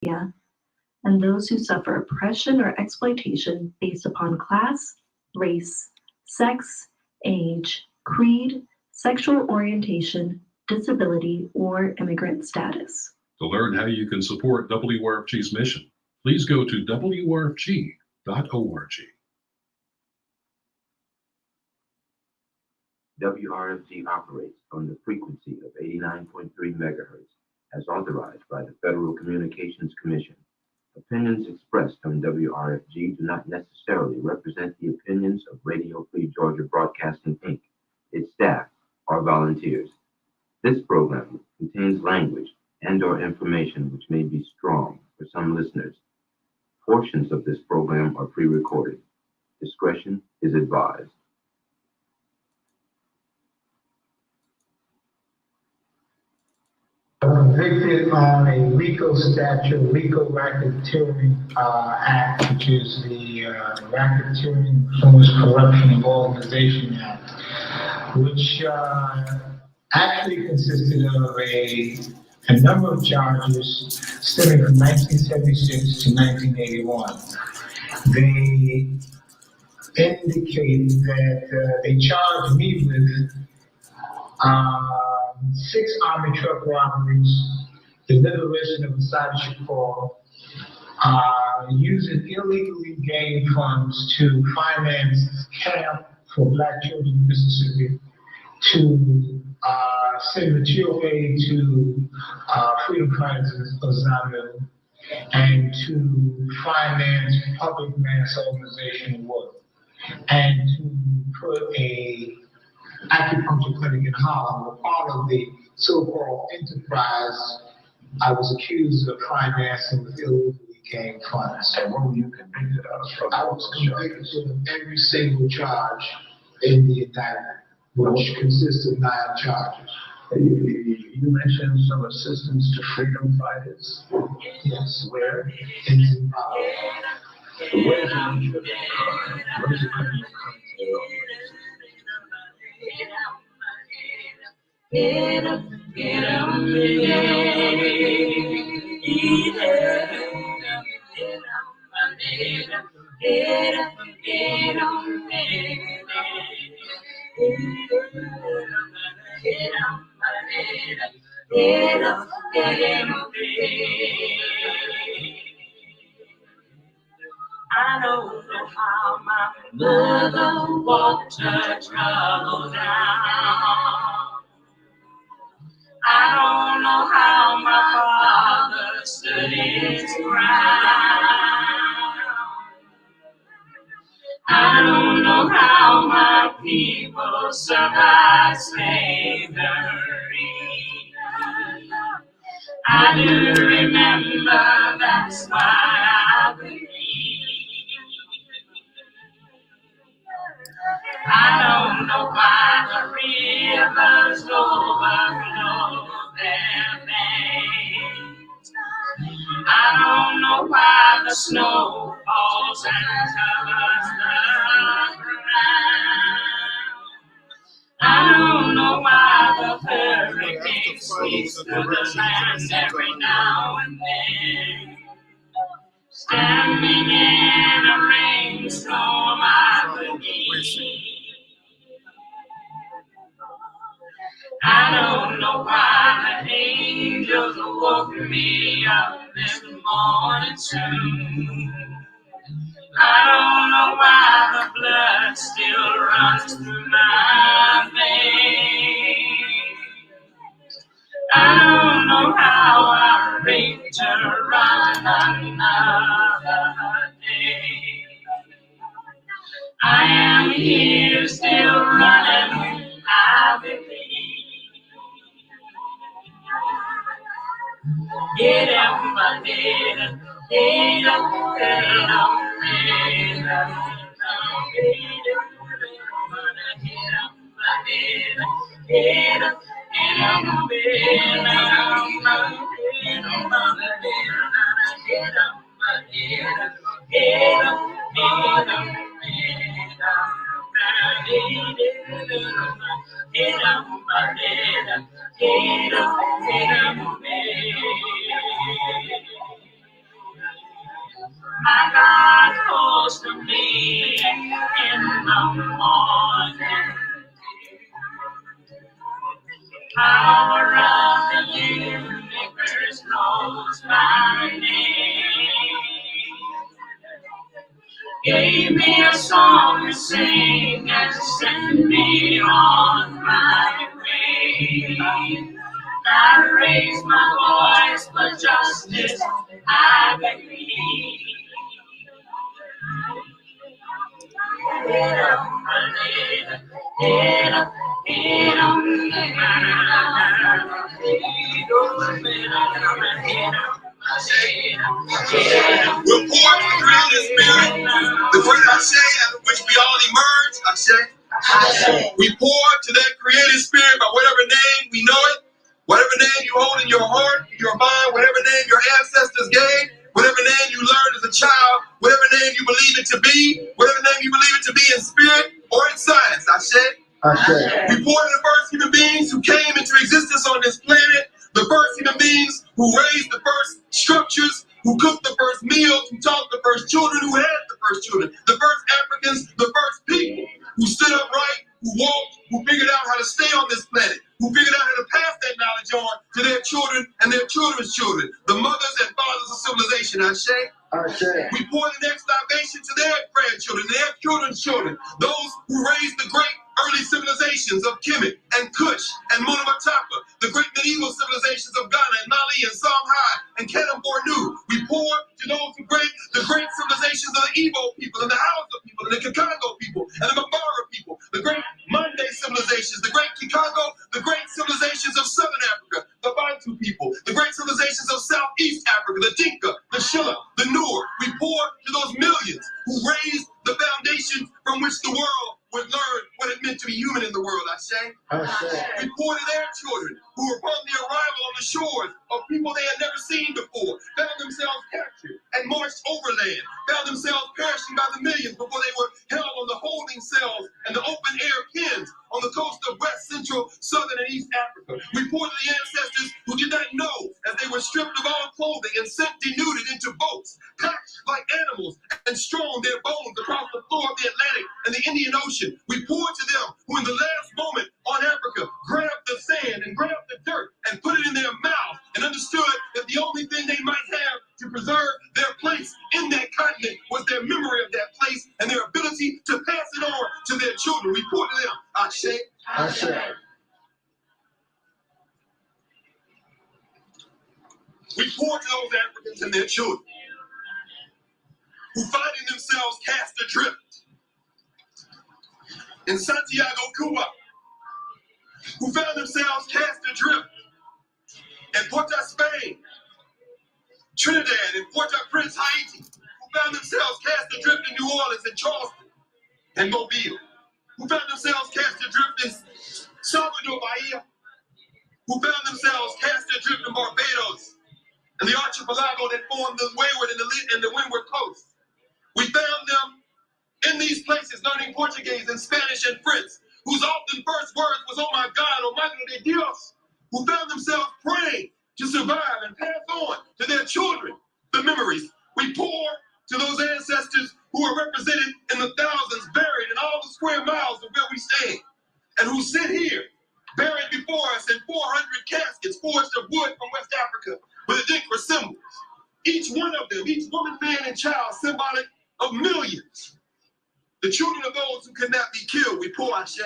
and those who suffer oppression or exploitation based upon class, race, sex, age, creed, sexual orientation, disability, or immigrant status. To learn how you can support WRFG's mission, please go to wrfg.org. WRFG operates on the frequency of 89.3 megahertz as authorized by the Federal Communications Commission. Opinions expressed on WRFG do not necessarily represent the opinions of Radio Free Georgia Broadcasting, Inc., its staff, or volunteers. This program contains language and/or information which may be strong for some listeners. Portions of this program are pre-recorded. Discretion is advised. Convicted on a RICO statute, RICO Racketeering Act, which is the Racketeering Influence Corruption of Organization Act, which actually consisted of a number of charges stemming from 1976 to 1981. They indicate that they charged me with 6 Army truck robberies, deliberation of a cybership call, using illegally gained funds to finance camp for Black children in Mississippi, to send material aid to freedom fighters of Zaire, and to finance public mass organization work, and to put a acupuncture clinic in Harlem were part of the so-called enterprise I was accused of financing with illegally gained funds. And what were you convicted of? I was convicted of every single charge in the indictment, which consists of 9 charges. You mentioned some assistance to freedom fighters. Yes. Where? In Zimbabwe. Where's the nature of that crime? What is the criminal content I don't know how my mother walked her trouble down. I don't know how my father stood his ground. I don't know how my people survived slavery. I do remember, that's why I believe. I don't know why the rivers overflow their banks. I don't know why the snow falls and covers the ground. I don't know why the hurricane sweeps through the land every now and then. Standing in a rainstorm, I believe. I don't know why the angels woke me up this morning soon. I don't know why the blood still runs through my veins. I don't know how I reach around another day. I am here still running, I believe. Get up, my dear, get up, get up, get up, get up, the morning. Power of the universe knows my name. Gave me a song to sing and send me on my way. I raise my voice for justice, I believe. We're born to create a spirit, the great Ashe, out of which we all emerge, Ashe. We pour to that creative spirit by whatever name we know it, whatever name you hold in your heart, your mind, whatever name your ancestors gave, whatever name you learned as a child, whatever name you believe it to be, whatever name you believe it to be in spirit or in science, Ashe. We pour to the first human beings who came into existence on this planet, the first human beings who raised the first structures, who cooked the first meals, who taught the first children, who had the first children, the first Africans, the first people, who stood upright, who walked, who figured out how to stay on this planet, who figured out how to pass that knowledge on to their children and their children's children, the mothers and fathers of civilization, Ashe. We pour the next libation to their grandchildren, their children's children, those who raised the great early civilizations of Kemet and Kush and Monomotapa, the great medieval civilizations of Ghana and Mali and Songhai and Kanem-Bornu. We pour to those who break the great civilizations of the Igbo people and the Hausa people and the Kikongo people and the Mabara people, the great Mande civilizations, the great Kikongo, the great civilizations of Southern Africa, the Bantu people, the great civilizations of Southeast Africa, the Dinka, the Shilla, the Noor. We pour to those millions who raised the foundation from which the world would learn what it meant to be human in the world, Ashe. We pour to their children who were upon the arrival on the shores of people they had never seen before, found themselves captured and marched overland, found themselves perishing by the millions before they were held on the holding cells and the open air pens on the coast of West, Central, Southern, and East Africa. We pour to the ancestors who did not know as they were stripped of all clothing and sent denuded into boats, packed like animals, and strewn their bones across the floor of the Atlantic and the Indian Ocean. We pour to them who in the last moment on Africa grabbed the sand and grabbed the dirt and put it in their mouth and understood that the only thing they might have to preserve their place in that continent was their memory of that place and their ability to pass it on to their children. We pour to them, Ashe. We pour to those Africans and their children who finding themselves cast adrift in Santiago, Cuba, who found themselves cast adrift in Porto, Spain, Trinidad, and Port-au-Prince, Haiti, who found themselves cast adrift in New Orleans and Charleston and Mobile, who found themselves cast adrift in Salvador, Bahia, who found themselves cast adrift in Barbados and the archipelago that formed the wayward and the windward coast. We found them in these places learning Portuguese and Spanish and French, whose often first words was, "Oh my God, oh Madre de Dios," who found themselves praying to survive and pass on to their children the memories. We pour to those ancestors who are represented in the thousands, buried in all the square miles of where we stand, and who sit here, buried before us in 400 caskets forged of wood from West Africa with Adinkra symbols. Each one of them, each woman, man, and child, symbolic of millions. The children of those who could not be killed, we pour, Ashe.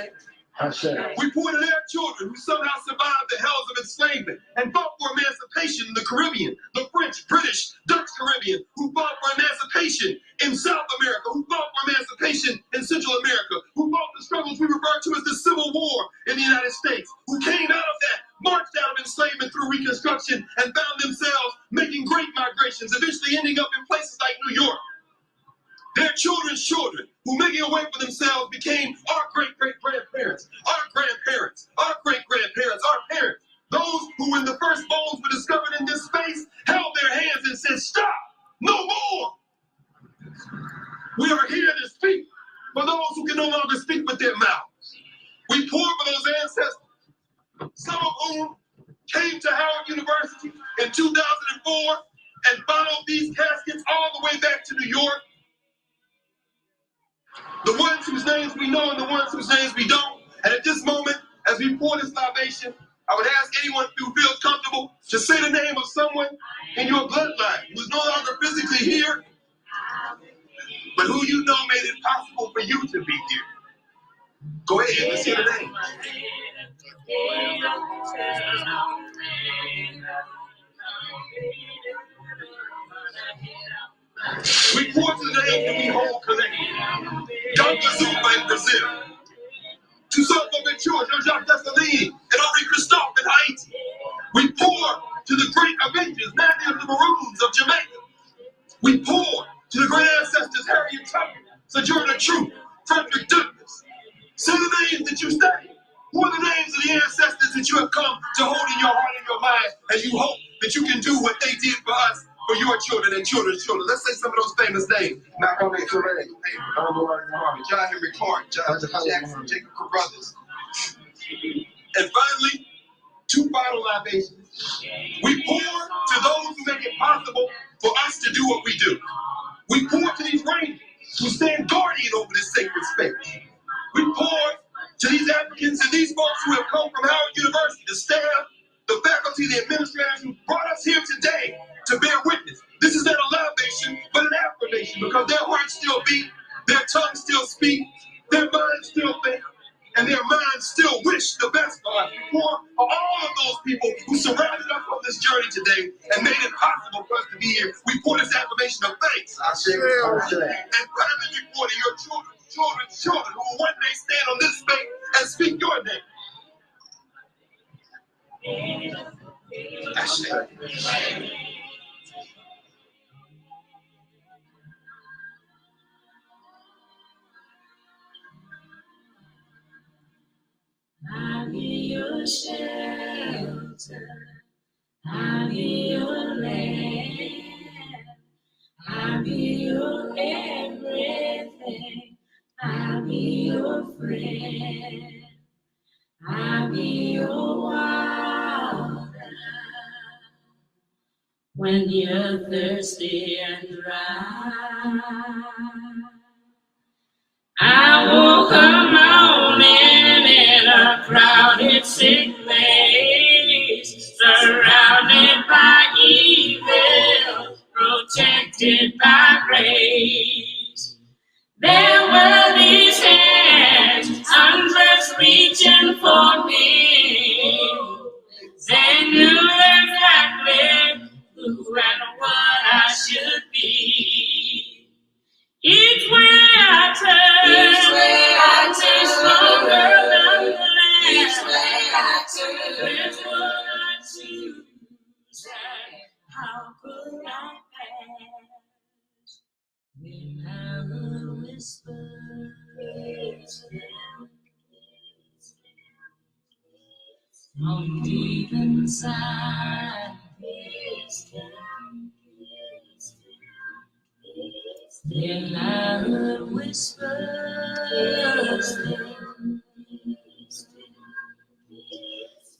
We pour to their children who somehow survived the hells of enslavement and fought for emancipation in the Caribbean, the French, British, Dutch Caribbean, who fought for emancipation in South America, who fought for emancipation in Central America, who fought the struggles we refer to as the Civil War in the United States, who came out of that, marched out of enslavement through Reconstruction, and found themselves making great migrations, eventually ending up in places like New York. Their children's children, who making a way for themselves became our great-great-grandparents, our grandparents, our great-grandparents, our parents. Those who, when the first bones were discovered in this space, held their hands and said, "Stop, no more." We are here to speak for those who can no longer speak with their mouths. We pour for those ancestors, some of whom came to Howard University in 2004 and followed these caskets all the way back to New York. The ones ones whose names we know and the ones whose names we don't. And at this moment, as we pour this libation, I would ask anyone who feels comfortable to say the name of someone in your bloodline who's no longer physically here, but who you know made it possible for you to be here. Go ahead, let's hear the name. We pour to the name that we hold connected. Dr. Zuma in Brazil. Toussaint Louverture, Jean-Jacques Dessalines, and Henri Christophe in Haiti. We pour to the great Avengers, Matthew of the Maroons of Jamaica. We pour to the great ancestors, Harriet Tubman, Sojourner Truth, Frederick Douglass. Say the names that you study. Who are the names of the ancestors that you have come to hold in your heart and your mind, and you hope that you can do what they did for us, for your children and children's children? Let's say some of those famous names. Malcolm X, John Henry Clark, John Jackson, Jacob Carruthers. And finally, two final libations. We pour to those who make it possible for us to do what we do. We pour to these rangers who stand guardian over this sacred space. We pour to these Africans and these folks who have come from Howard University, the staff, the faculty, the administrators who brought us here today to bear witness. This is not a libation, but an affirmation, because their hearts still beat, their tongues still speak, their minds still think, and their minds still wish the best for us. We pour for all of those people who surrounded us on this journey today and made it possible for us to be here. We pour this affirmation of thanks. And finally, we pour to your children's children who will one day stand on this space and speak your name. I'll be your shelter, I'll be your land, I'll be your everything, I'll be your friend, I'll be your water when you're thirsty and dry. I won't come on in a crowded, sick place, surrounded by evil, protected by grace. There were these hands, undressed, reaching for me. They knew exactly who and what I should be. Each way I turn, stronger than the land. Each way I turn, is what I choose. And how could I pass? When I would whisper, from deep inside, then I heard whispers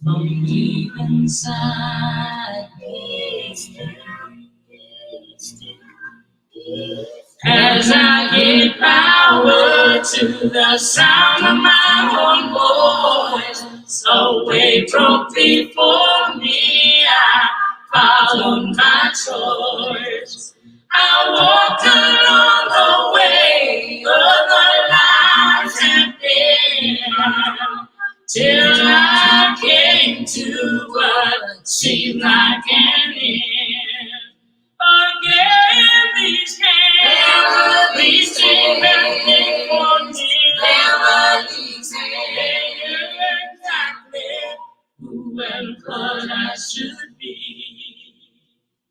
from deep inside. As I gave power to the sound of my own voice, so way broke before me, I followed my choice. I walked along the way of the lives and been, till I came to what seemed like an end. Again, these hands, these things that for me, they knew exactly who and what I should be.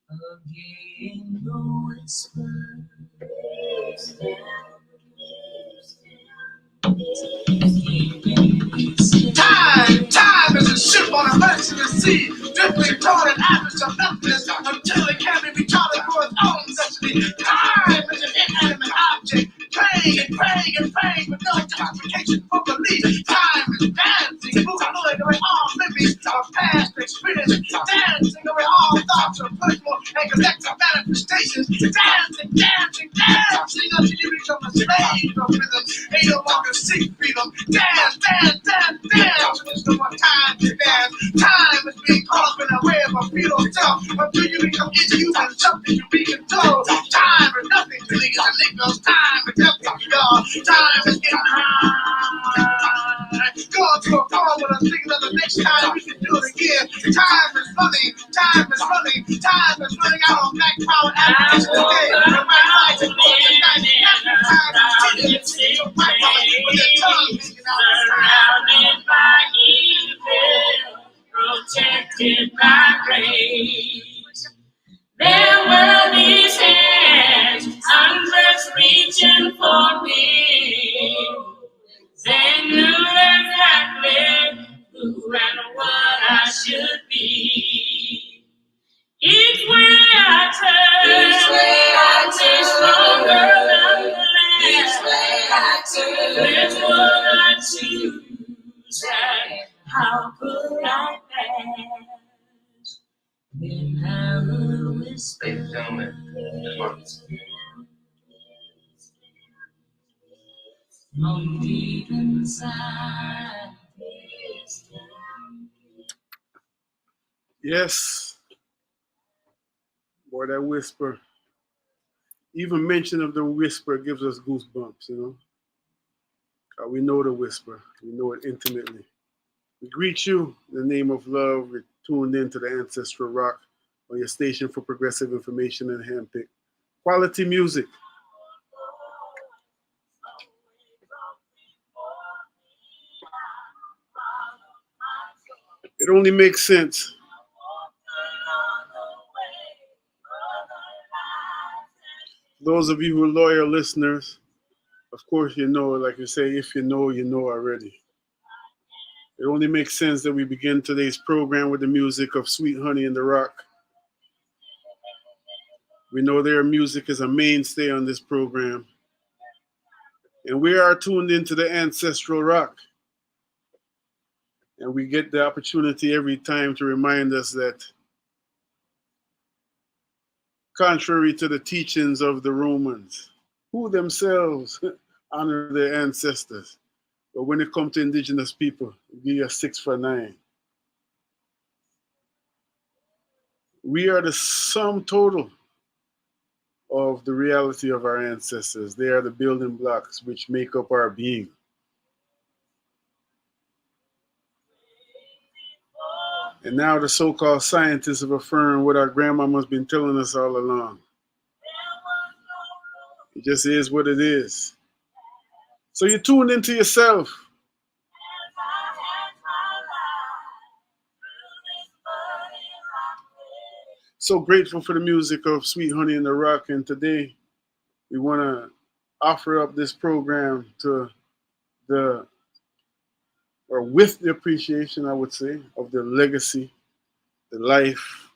Again, the whisper. Time is a ship on a merciless sea, drifting toward an abyss of nothingness until it can be recharted for its own destiny. Time is an inanimate object, praying with no justification for belief. Time is dancing, moving away all memories of past experience, dancing away all thoughts of personal and collective manifestations, dancing until you become a slave of rhythm, a freedom, want to seek freedom. Dance, dance, dance, dance. It's no more time to dance. Time is being caught in a web of freedom self. Until you become inhuman, something you be controlled. Time is nothing to these niggas. Time is nothing to y'all. Time is getting high. Going to a farm with us thinking of the next time we can do it again. Time is running. Time is running. Time is running out on black power advocates today. The white lights and surrounded by evil, protected by grace. There were these hands, hundreds reaching for me. They knew exactly who and what I should be. Each way I turn, stronger than the last. Each way I turn, which would I choose, and how could I pass? Then I will whisper. Ladies and gentlemen, On deep inside this town. Yes, boy, that whisper. Even mention of the whisper gives us goosebumps, you know. We know the whisper. We know it intimately. We greet you in the name of love. We're tuned in to the Ancestral Rock on your station for progressive information and handpicked quality music. It only makes sense. Those of you who are loyal listeners, of course, you know, like you say, if you know already. It only makes sense that we begin today's program with the music of Sweet Honey in the Rock. We know their music is a mainstay on this program. And we are tuned into the Ancestral Rock. And we get the opportunity every time to remind us that contrary to the teachings of the Romans, who themselves honor their ancestors, but when it comes to indigenous people, give you a 6 for 9. We are the sum total of the reality of our ancestors. They are the building blocks which make up our being. And now the so-called scientists have affirmed what our grandmama's been telling us all along. It just is what it is. So you tune into yourself. So grateful for the music of Sweet Honey in the Rock, and today we want to offer up this program to with the appreciation, I would say, of the legacy, the life,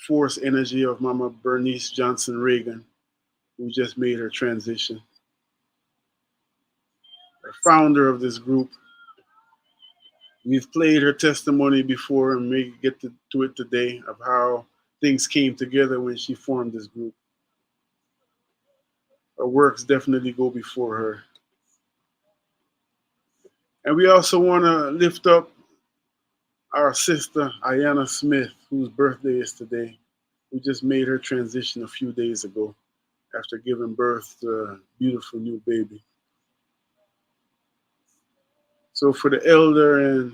force, energy of Mama Bernice Johnson Reagan, who just made her transition. The founder of this group. We've played her testimony before and may get to it today of how things came together when she formed this group. Her works definitely go before her. And we also want to lift up our sister, Ayanna Smith, whose birthday is today, who just made her transition a few days ago after giving birth to a beautiful new baby. So for the elder and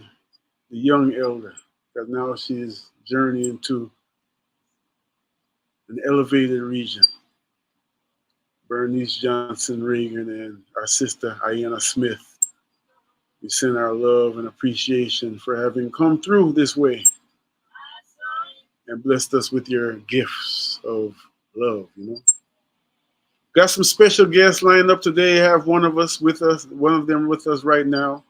the young elder, because now she's journeying to an elevated region, Bernice Johnson Reagan and our sister, Ayanna Smith, we send our love and appreciation for having come through this way and blessed us with your gifts of love, you know. Got some special guests lined up today. Have one of them with us right now.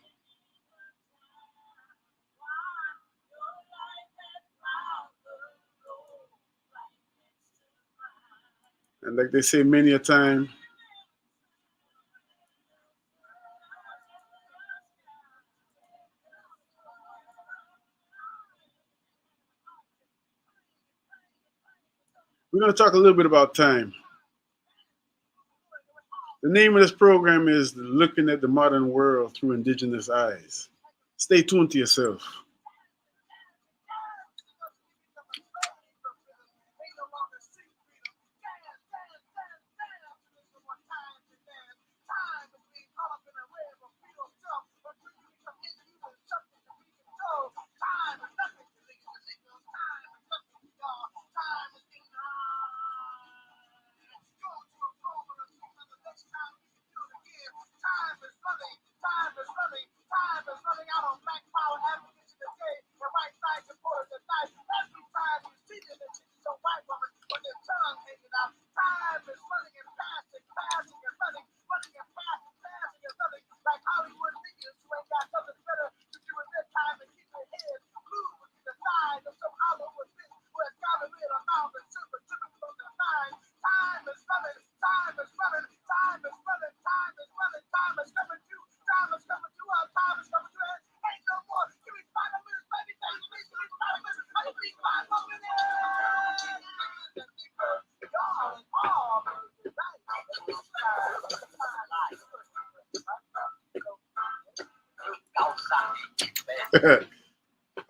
And like they say many a time, we're going to talk a little bit about time. The name of this program is Looking at the Modern World Through Indigenous Eyes. Stay tuned to yourself.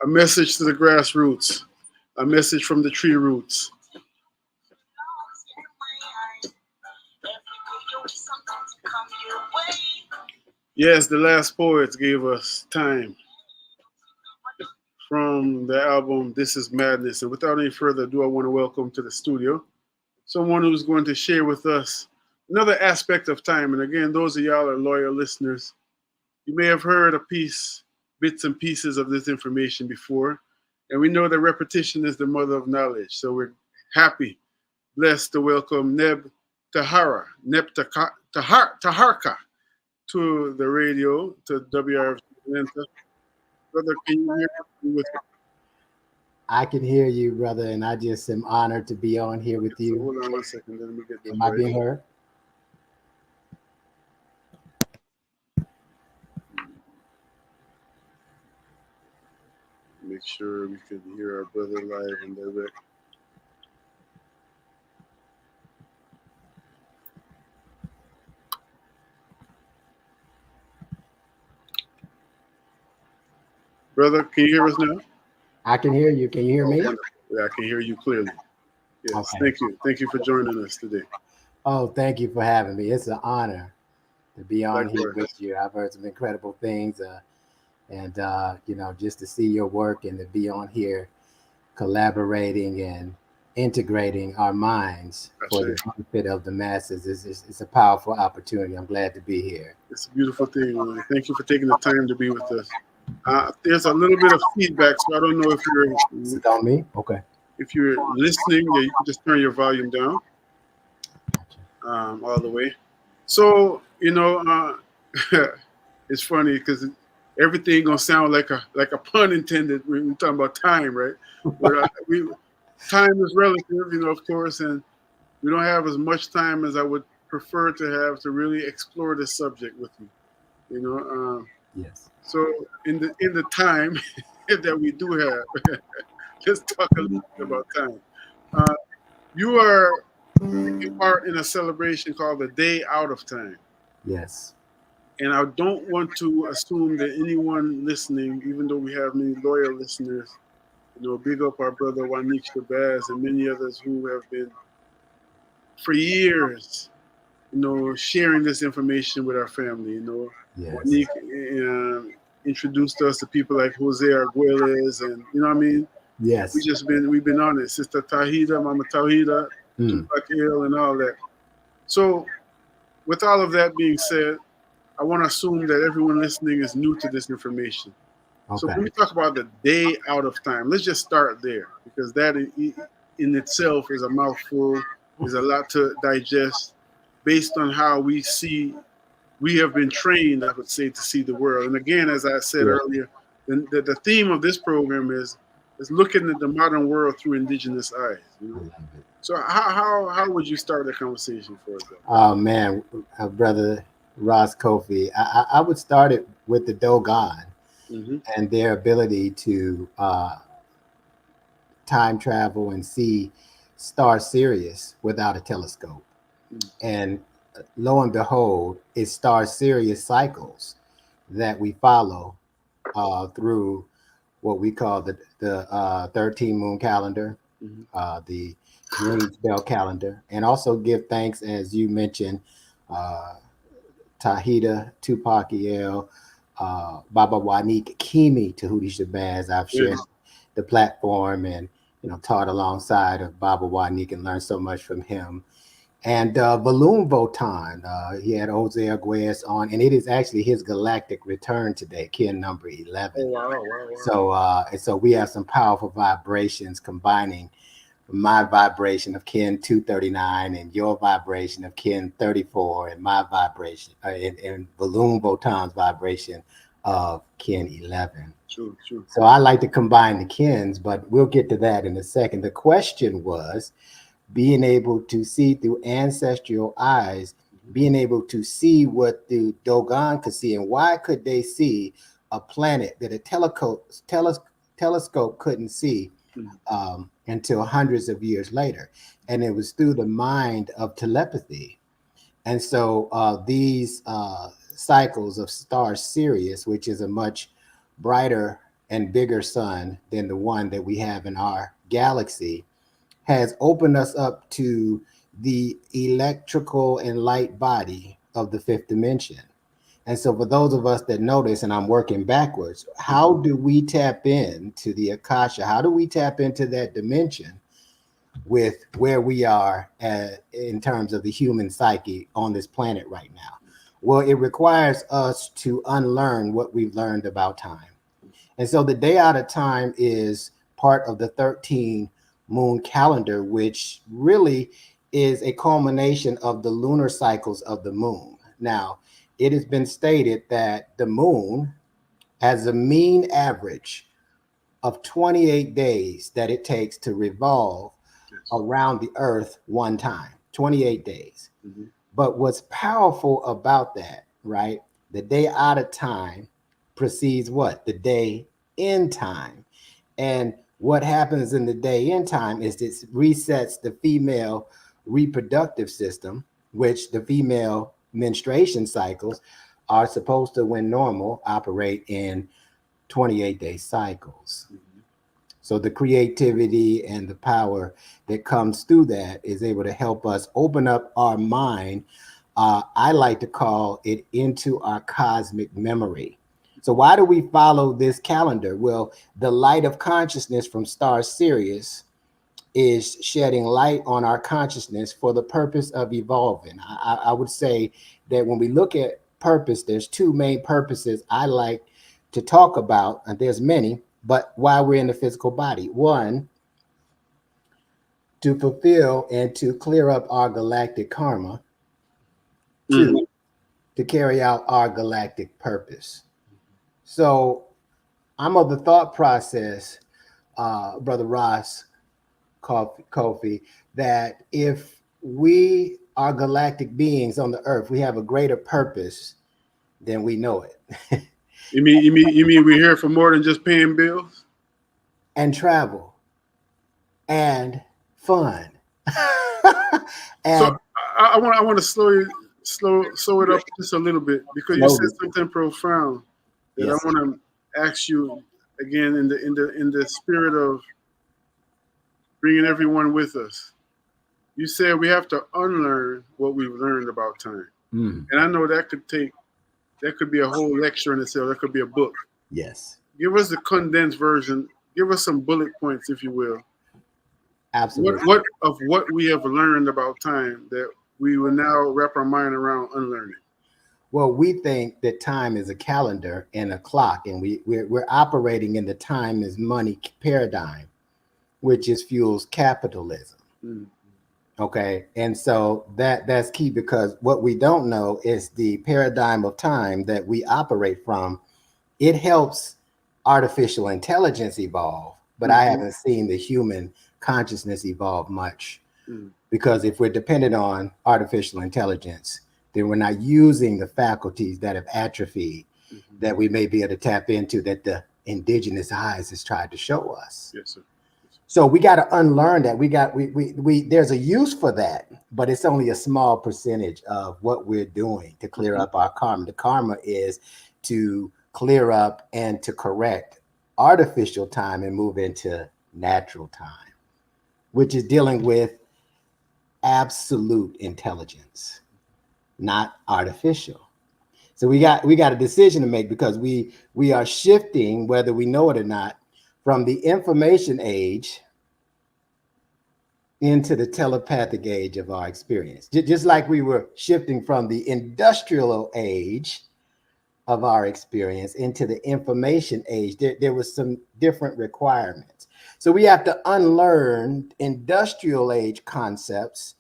A message to the grassroots, a message from the tree roots. Yes, the Last Poets gave us Time from the album This Is Madness. And without any further ado, I want to welcome to the studio someone who's going to share with us another aspect of time. And again, those of y'all are loyal listeners. You may have heard bits and pieces of this information before. And we know that repetition is the mother of knowledge. So we're happy, blessed to welcome Neb Taharka to the radio, to WRFG Atlanta. Brother, can you hear me with me? I can hear you, brother, and I just am honored to be on here with you. So hold on 1 second, let me get this Am I right. being heard? Make sure we can hear our brother live and direct. Brother, can you hear us now? I can hear you. Can you hear me? Yeah, I can hear you clearly. Yes, Okay. Thank you. Thank you for joining us today. Oh, thank you for having me. It's an honor to be on here Likewise. with you. I've heard some incredible things, and just to see your work and to be on here collaborating and integrating our minds That's for the right. benefit of the masses is a powerful opportunity. I'm glad to be here. It's a beautiful thing. Thank you for taking the time to be with us. There's a little bit of feedback, so I don't know if Is it on me? Okay. if you're listening, yeah, you can just turn your volume down all the way. So it's funny because everything gonna sound like a pun intended when we're talking about time, right? But time is relative, of course, and we don't have as much time as I would prefer to have to really explore this subject with you. Yes. So in the time that we do have, let's talk a little bit about time. You are taking part in a celebration called the Day Out of Time. Yes. And I don't want to assume that anyone listening, even though we have many loyal listeners, big up our brother Wanique Shabazz and many others who have been for years, sharing this information with our family. Yes. Wanique introduced us to people like Jose Arguelles, and you know what I mean? Yes. We've been on it. Sister Tahida, Mama Tawhida, Tupac Hill, and all that. So with all of that being said, I want to assume that everyone listening is new to this information. Okay. So when we talk about the Day Out of Time, let's just start there, because that in itself is a mouthful, is a lot to digest based on how we have been trained, I would say, to see the world. And again, as I said earlier, the theme of this program is looking at the modern world through indigenous eyes. So how would you start the conversation for us? Oh man, brother Ross Kofi, I would start it with the Dogon and their ability to time travel and see star Sirius without a telescope. And lo and behold, it stars Sirius cycles that we follow through what we call the 13 moon calendar, the green spell calendar, and also give thanks, as you mentioned, Tahita, Tupac El, Baba Wanik, Kimi, Tahuti Shabazz. I've shared the platform and taught alongside of Baba Wanik and learned so much from him. And Balloon Votan, he had Jose Arguez on, and it is actually his galactic return today, kin number 11. Wow. So we have some powerful vibrations combining my vibration of kin 239 and your vibration of kin 34 and my vibration and Balloon Votan's vibration of kin 11. True. So I like to combine the kins, but we'll get to that in a second. The question was being able to see through ancestral eyes, being able to see what the Dogon could see, and why could they see a planet that a telescope couldn't see until hundreds of years later. And it was through the mind of telepathy. And so these cycles of star Sirius, which is a much brighter and bigger sun than the one that we have in our galaxy, has opened us up to the electrical and light body of the fifth dimension. And so for those of us that know this, and I'm working backwards, how do we tap into the Akasha? How do we tap into that dimension with where we are in terms of the human psyche on this planet right now? Well, it requires us to unlearn what we've learned about time. And so the day out of time is part of the 13 moon calendar, which really is a culmination of the lunar cycles of the moon. Now, it has been stated that the moon has a mean average of 28 days that it takes to revolve around the earth one time, 28 days. But what's powerful about that, right? The day out of time precedes what? The day in time. And what happens in the day in time is this resets the female reproductive system, which the female menstruation cycles are supposed to, when normal, operate in 28-day cycles. So the creativity and the power that comes through that is able to help us open up our mind. I like to call it into our cosmic memory. So why do we follow this calendar? Well, the light of consciousness from star Sirius is shedding light on our consciousness for the purpose of evolving. I would say that when we look at purpose, there's two main purposes I like to talk about, and there's many, but while we're in the physical body. One, to fulfill and to clear up our galactic karma. Two, to carry out our galactic purpose. So I'm of the thought process, Brother Ross Kofi, that if we are galactic beings on the earth, we have a greater purpose than we know it. You mean we're here for more than just paying bills? And travel and fun. And so I want to slow it up just a little bit, because you said something profound that I want to ask you again in the spirit of bringing everyone with us. You said we have to unlearn what we've learned about time. And I know that could be a whole lecture in itself. That could be a book. Yes. Give us the condensed version. Give us some bullet points, if you will. Absolutely. What we have learned about time that we will now wrap our mind around unlearning. Well, we think that time is a calendar and a clock, and we're operating in the time is money paradigm, which is fuels capitalism. Okay, and so that's key, because what we don't know is the paradigm of time that we operate from. It helps artificial intelligence evolve, but I haven't seen the human consciousness evolve much, because if we're dependent on artificial intelligence, then we're not using the faculties that have atrophied, that we may be able to tap into, that the indigenous eyes has tried to show us. Yes, sir. So we got to unlearn that. We there's a use for that, but it's only a small percentage of what we're doing to clear up our karma. The karma is to clear up and to correct artificial time and move into natural time, which is dealing with absolute intelligence, not artificial. So we got a decision to make, because we are shifting, whether we know it or not, from the information age into the telepathic age of our experience. Just like we were shifting from the industrial age of our experience into the information age, there was some different requirements. So we have to unlearn industrial age concepts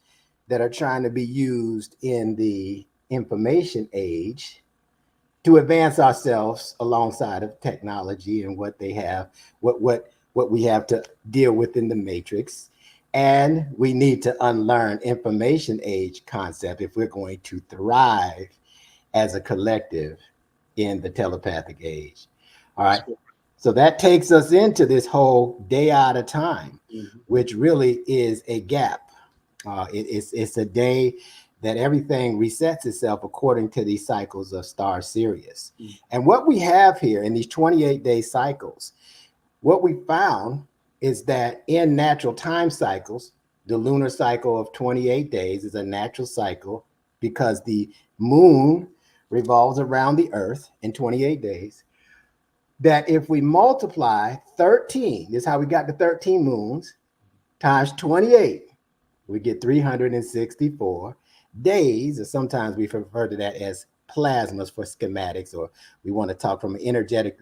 that are trying to be used in the information age to advance ourselves alongside of technology and what they have, what we have to deal with in the matrix. And we need to unlearn information age concept if we're going to thrive as a collective in the telepathic age. All right. So that takes us into this whole day out of time, which really is a gap. It's a day that everything resets itself according to these cycles of star Sirius. And what we have here in these 28-day cycles, what we found is that in natural time cycles, the lunar cycle of 28 days is a natural cycle because the moon revolves around the earth in 28 days. That if we multiply 13, this is how we got the 13 moons, times 28, we get 364 days, or sometimes we refer to that as plasmas for schematics, or we want to talk from an energetic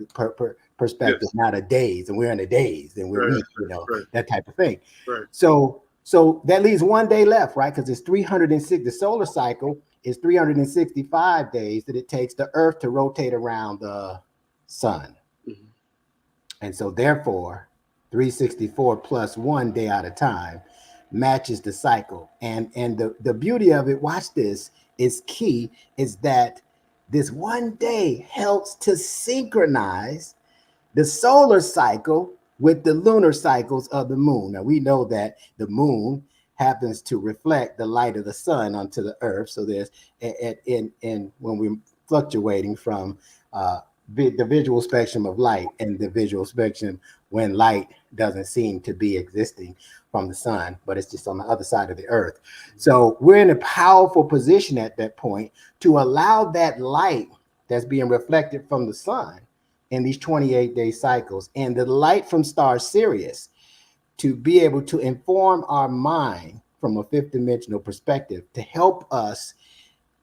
perspective, not a days, and we're in a days, and we're that type of thing. So that leaves 1 day left, right? Because it's 306. The solar cycle is 365 days that it takes the Earth to rotate around the sun. And so therefore, 364 plus 1 day at a time matches the cycle. And the beauty of it, watch this, is key, is that this 1 day helps to synchronize the solar cycle with the lunar cycles of the moon. Now we know that the moon happens to reflect the light of the sun onto the earth. So there's when we're fluctuating from the visual spectrum of light and the visual spectrum when light doesn't seem to be existing from the sun, but it's just on the other side of the earth. So we're in a powerful position at that point to allow that light that's being reflected from the sun in these 28-day cycles and the light from star Sirius to be able to inform our mind from a fifth dimensional perspective to help us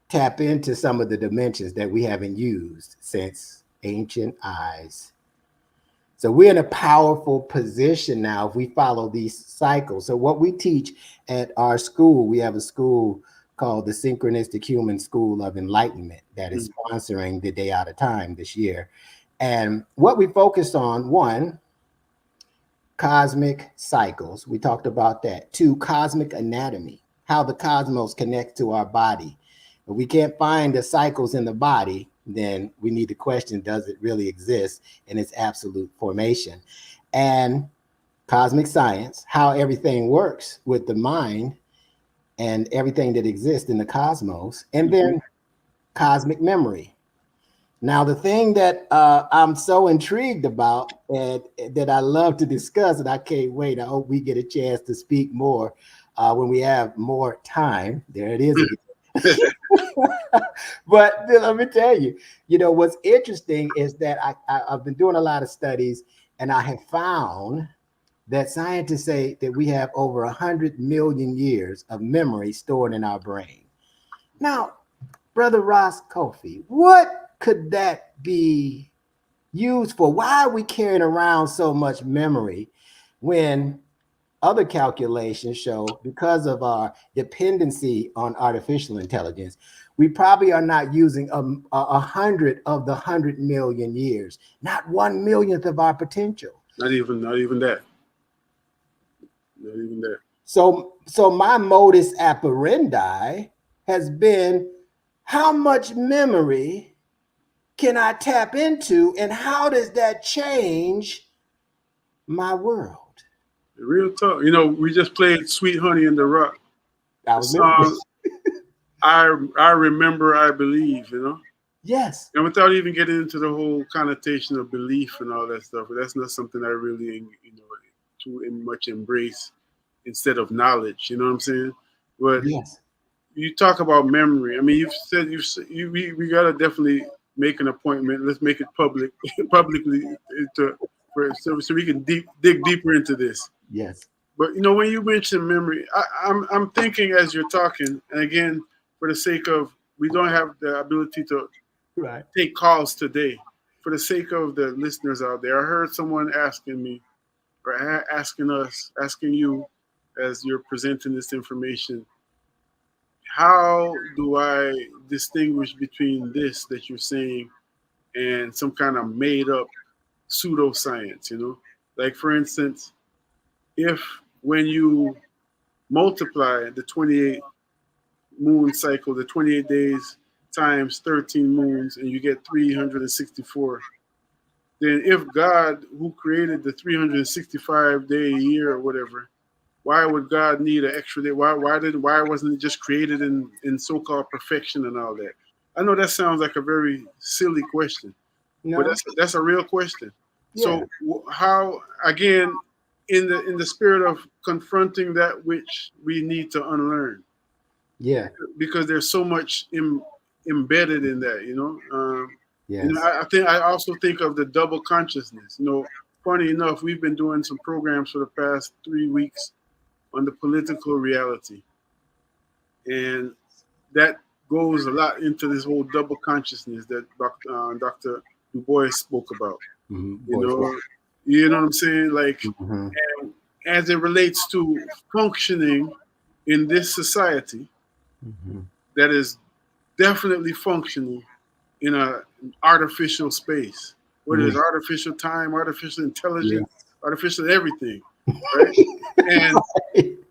tap into some of the dimensions that we haven't used since ancient eyes. So we're in a powerful position now if we follow these cycles. So what we teach at our school, we have a school called the Synchronistic Human School of Enlightenment that is sponsoring the Day Out of Time this year. And what we focus on, one, cosmic cycles. We talked about that. Two, cosmic anatomy, how the cosmos connects to our body. If we can't find the cycles in the body, then we need to question, does it really exist in its absolute formation? And cosmic science, how everything works with the mind and everything that exists in the cosmos. And then cosmic memory. Now, the thing that I'm so intrigued about and that I love to discuss, and I can't wait, I hope we get a chance to speak more when we have more time. There it is again. But let me tell you, what's interesting is that I've been doing a lot of studies, and I have found that scientists say that we have over 100 million years of memory stored in our brain. Now, Brother Ross Kofi, what could that be used for? Why are we carrying around so much memory when other calculations show, because of our dependency on artificial intelligence, we probably are not using 100 of the 100 million years, not 1/1,000,000th of our potential. Not even that. Not even that. So my modus operandi has been, how much memory can I tap into, and how does that change my world? Real talk. You know, we just played "Sweet Honey in the Rock." I The was song I remember, I believe. You know. yes. And without even getting into the whole connotation of belief and all that stuff, that's not something I really, too much embrace instead of knowledge. You know what I'm saying? But Yes. you talk about memory. I mean, we gotta definitely make an appointment. Let's make it publicly, so we can dig deeper into this. Yes. But when you mention memory, I'm thinking as you're talking, and again, for the sake of we don't have the ability to Right. take calls today. For the sake of the listeners out there, I heard someone asking me, or asking you, as you're presenting this information, how do I distinguish between this that you're saying and some kind of made up pseudoscience? Like for instance, if when you multiply the 28 moon cycle, the 28 days times 13 moons, and you get 364. Then if God, who created the 365-day year or whatever, why would God need an extra day? Why wasn't it just created in so-called perfection and all that? I know that sounds like a very silly question, No. but that's a real question. Yeah. So how, again, in the spirit of confronting that which we need to unlearn, Yeah. because there's so much embedded in that, Yes. I also think of the double consciousness. Funny enough, we've been doing some programs for the past 3 weeks on the political reality, and that goes a lot into this whole double consciousness that Dr. Du Bois spoke about. You know what I'm saying? Like, Mhm. and as it relates to functioning in this society Mhm. that is definitely functioning in an artificial space, where there's artificial time, artificial intelligence, artificial everything, right?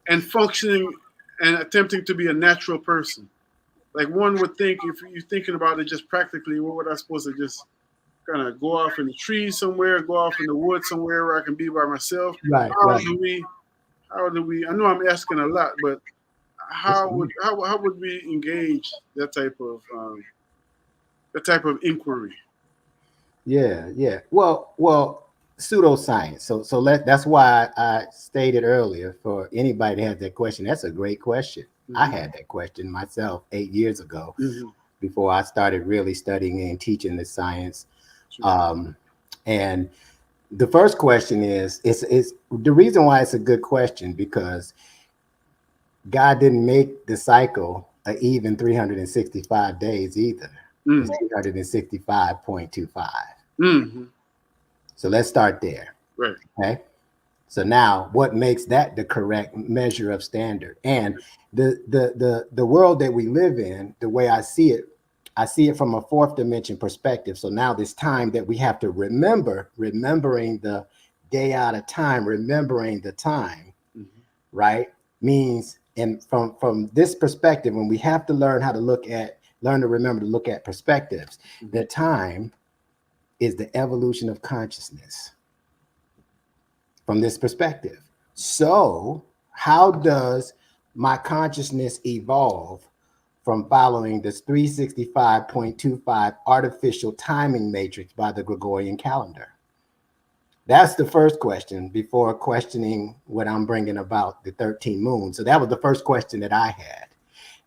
and functioning and attempting to be a natural person. Like one would think, if you're thinking about it just practically, what would I supposed to just kind of go off in the trees somewhere, go off in the woods somewhere where I can be by myself? Right. How do we? I know I'm asking a lot, but how would we engage that type of inquiry? Yeah. Well, pseudoscience. So that's why I stated earlier, for anybody that has that question, that's a great question. I had that question myself 8 years ago, before I started really studying and teaching this science. And the first question is the reason why it's a good question, because God didn't make the cycle an even 365 days either. It's 365.25. So let's start there. Right. Okay. So now, what makes that the correct measure of standard? And the world that we live in, the way I see it from a fourth dimension perspective. So now this time that we have to remembering the day out of time, remembering the time, right? Means, and from this perspective, when we have to learn to remember to look at perspectives, the time is the evolution of consciousness from this perspective. So how does my consciousness evolve from following this 365.25 artificial timing matrix by the Gregorian calendar? That's the first question before questioning what I'm bringing about the 13 moons. So that was the first question that I had.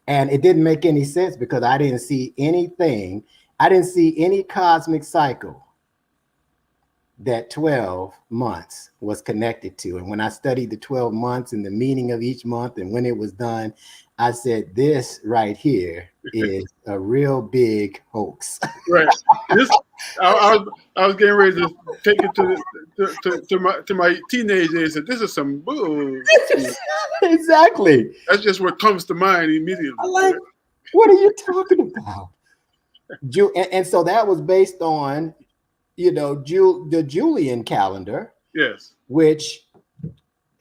And it didn't make any sense, because I didn't see anything. I didn't see any cosmic cycle that 12 months was connected to. And when I studied the 12 months and the meaning of each month and when it was done, I said, this right here is a real big hoax. Right. I was getting ready to take it to my teenage days. And this is some bull. Exactly. That's just what comes to mind immediately. Like, what are you talking about? And so that was based on, the Julian calendar. Yes. Which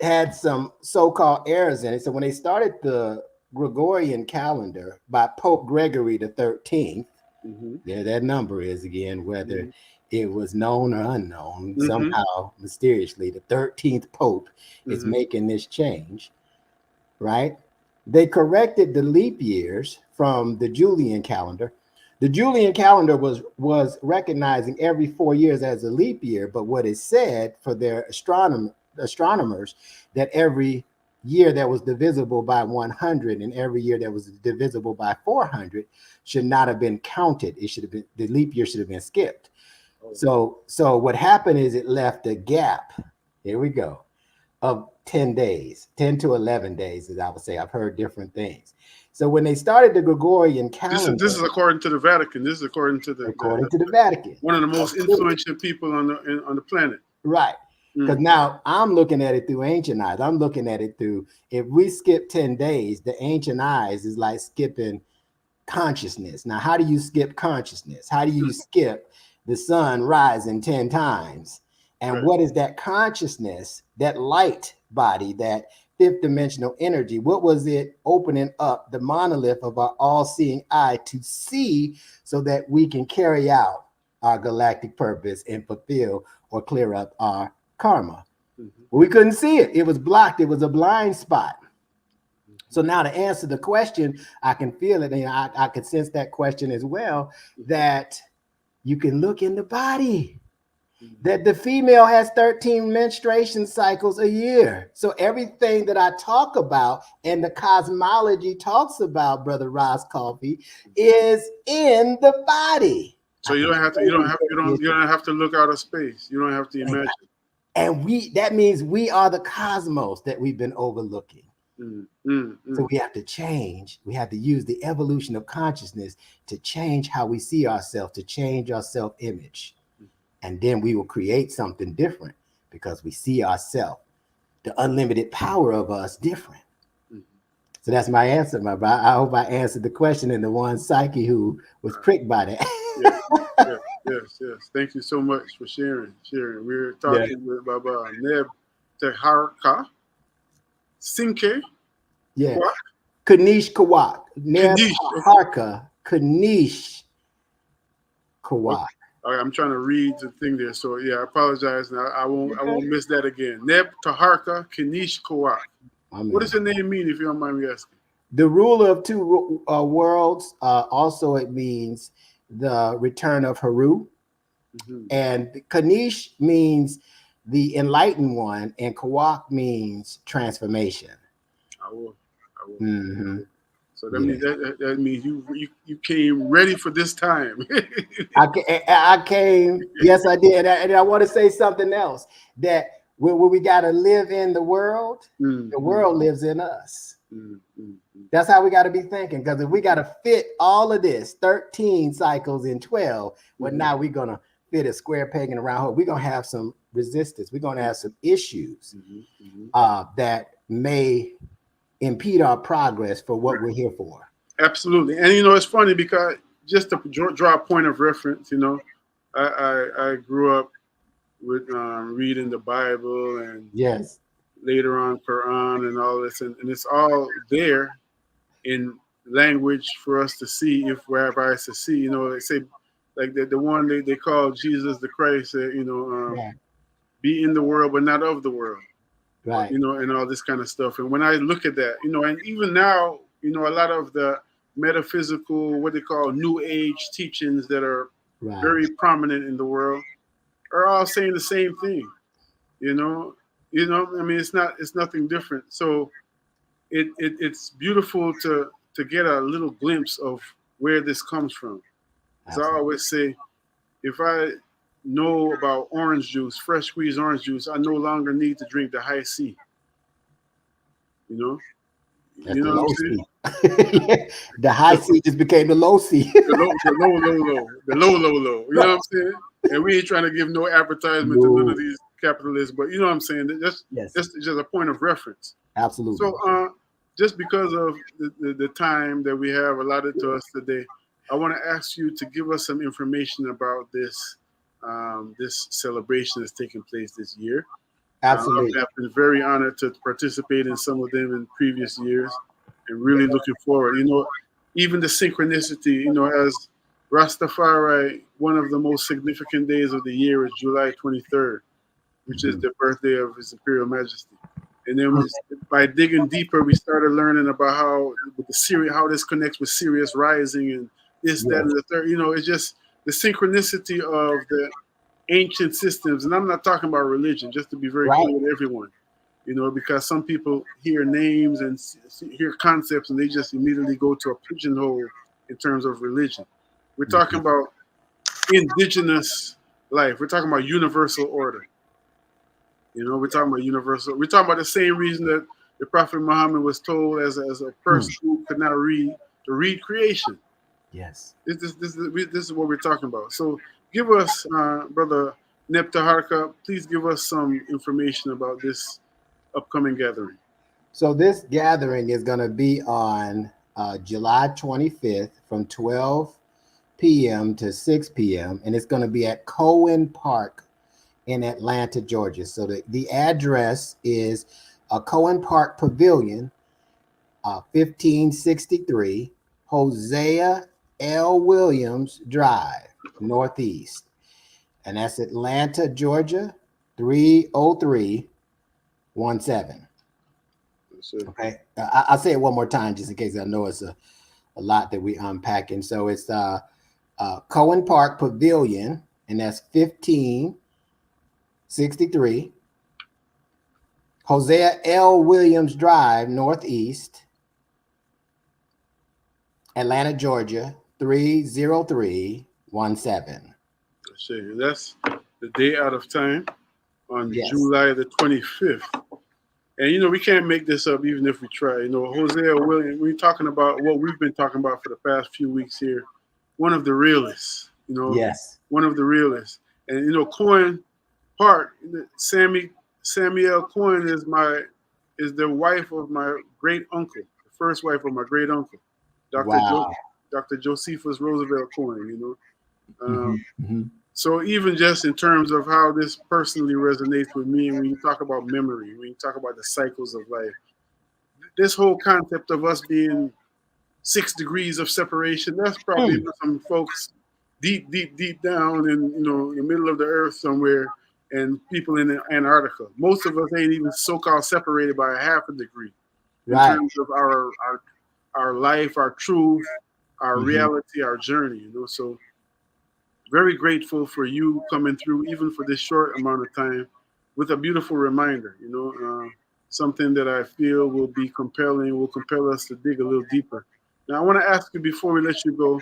had some so-called errors in it. So when they started the Gregorian calendar by Pope Gregory the 13th, there that number is again, whether it was known or unknown, somehow mysteriously, the 13th Pope is making this change, right? They corrected the leap years from the Julian calendar. The Julian calendar was recognizing every 4 years as a leap year, but what it said for their astronomers that every year that was divisible by 100 and every year that was divisible by 400 should not have been counted. It should have been, the leap year should have been skipped. So what happened is it left a gap. Here we go. Of 10 days, 10 to 11 days, as I would say. I've heard different things. So when they started the Gregorian calendar, this is according to the Vatican. This is according to the Vatican, one of the most influential people on the planet. Right. Because now I'm looking at it through ancient eyes. I'm looking at it through, if we skip 10 days, the ancient eyes is like skipping consciousness. Now, how do you skip consciousness? How do you skip the sun rising 10 times? And what is that consciousness, that light body, that fifth dimensional energy? What was it opening up the monolith of our all-seeing eye to see so that we can carry out our galactic purpose and fulfill or clear up our karma? We couldn't see it. It was blocked. It was a blind spot. So now to answer the question, I can feel it, and I can sense that question as well, that you can look in the body. That the female has 13 menstruation cycles a year. So everything that I talk about and the cosmology talks about, Brother Ross Coffee, is in the body. So you don't have to look out of space. You don't have to imagine. And that means we are the cosmos that we've been overlooking. So we have to change. We have to use the evolution of consciousness to change how we see ourselves, to change our self-image. And then we will create something different because we see ourselves, the unlimited power of us different. So that's my answer, my brother. I hope I answered the question in the one psyche who was pricked by that. Yes. Thank you so much for sharing. We're talking with Baba Neb Teharka Sinke. Yeah. Kanish Kawak. Neb Teharka Kanish Kawak. All right, I'm trying to read the thing there, so yeah, I apologize. Now I won't miss that again. Neb Taharka Kanish Kawak. What does the name mean, if you don't mind me asking? The ruler of two worlds. Also, it means the return of Haru, and Kanish means the enlightened one, and Kawak means transformation. I will. So that means you came ready for this time. I came. Yes, I did. And I want to say something else, that when we got to live in the world lives in us. That's how we got to be thinking. Because if we got to fit all of this, 13 cycles in 12, well, now we're going to fit a square peg in a round hole. We're going to have some resistance. We're going to have some issues that may impede our progress for what we're here for. Absolutely. And it's funny because just to draw a point of reference, I grew up with reading the Bible and later on Quran and all this, and it's all there in language for us to see, if we're advised to see. They say like the one they call Jesus the Christ, be in the world but not of the world. Right. And all this kind of stuff. And when I look at that, and even now, a lot of the metaphysical, what they call new age teachings that are very prominent in the world are all saying the same thing. I mean, it's nothing different. So it's beautiful to get a little glimpse of where this comes from. As I always say, if I know about orange juice, fresh squeezed orange juice, I no longer need to drink the high C. The high C just became the low C. The low. You know what I'm saying? And we ain't trying to give no advertisement to none of these capitalists, but you know what I'm saying? That's just a point of reference. Absolutely. So just because of the time that we have allotted to us today, I want to ask you to give us some information about this celebration that's taking place this year. Absolutely. I've been very honored to participate in some of them in previous years and really looking forward. Even the synchronicity, as Rastafari, one of the most significant days of the year is July 23rd, which is the birthday of His Imperial Majesty. And then by digging deeper, we started learning about how this connects with Sirius rising and this, that, and the third. You know, it's just the synchronicity of the ancient systems. And I'm not talking about religion, just to be very clear with everyone. You know, because some people hear names and hear concepts and they just immediately go to a pigeonhole in terms of religion. We're talking about indigenous life. We're talking about universal order. You know, we're talking about universal. We're talking about the same reason that the Prophet Muhammad was told as a person who could not read to read creation. Yes. This is what we're talking about. So give us, Brother Neptaharka, please give us some information about this upcoming gathering. So this gathering is going to be on July 25th from 12 p.m. to 6 p.m. And it's going to be at Cohen Park in Atlanta, Georgia. So the address is Cohen Park Pavilion, 1563 Hosea L. Williams Drive, Northeast. And that's Atlanta, Georgia, 30317. Okay. I'll say it one more time just in case I know it's a lot that we unpacking. So it's Cohen Park Pavilion, and that's 1563 Hosea L. Williams Drive, Northeast, Atlanta, Georgia, 30317. That's the day out of time on July the 25th. And, you know, we can't make this up even if we try. You know, Hosea Williams, we're talking about what we've been talking about for the past few weeks here. One of the realists, you know. Yes. One of the realists. And, you know, Cohen Park, Samuel Cohen is the wife of my great uncle, the first wife of my great uncle, Dr. Josephus Roosevelt Cohen, you know. So even just in terms of how this personally resonates with me, and when you talk about memory, when you talk about the cycles of life, this whole concept of us being 6 degrees of separation, that's probably some folks deep down in, you know, the middle of the earth somewhere, and people in Antarctica. Most of us ain't even so-called separated by a half a degree in terms of our life, our truth, our reality, our journey, you know. So very grateful for you coming through, even for this short amount of time, with a beautiful reminder, you know, something that I feel will compel us to dig a little deeper. Now, I want to ask you before we let you go,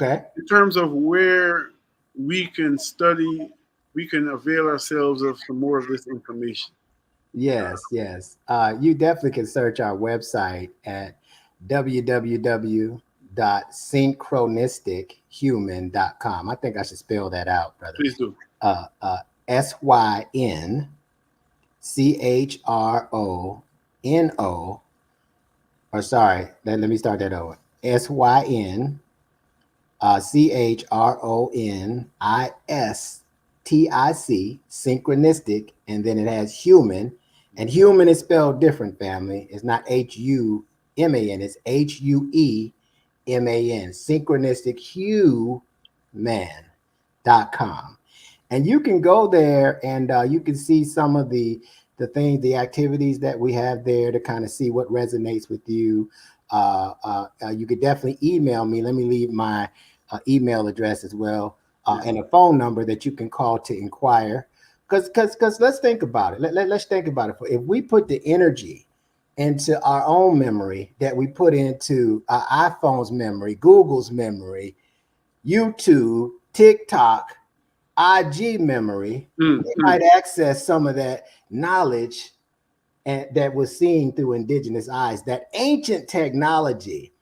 in terms of where we can study, we can avail ourselves of some more of this information. Yes. You definitely can search our website at www.synchronistichuman.com. I think I should spell that out, brother. Please do. SYNCHRONO, or sorry, let me start that over. SYNCHRONISTIC, synchronistic, and then it has human, and human is spelled different, family. It's not HUMAN, it's HUEMAN, synchronistichuman.com. And you can go there and you can see some of the things, the activities that we have there to kind of see what resonates with you. You could definitely email me. Let me leave my email address as well, and a phone number that you can call to inquire. Because let's think about it. Let's think about it. If we put the energy into our own memory that we put into our iPhone's memory, Google's memory, YouTube, TikTok, IG memory, they might access some of that knowledge and that was seen through indigenous eyes, that ancient technology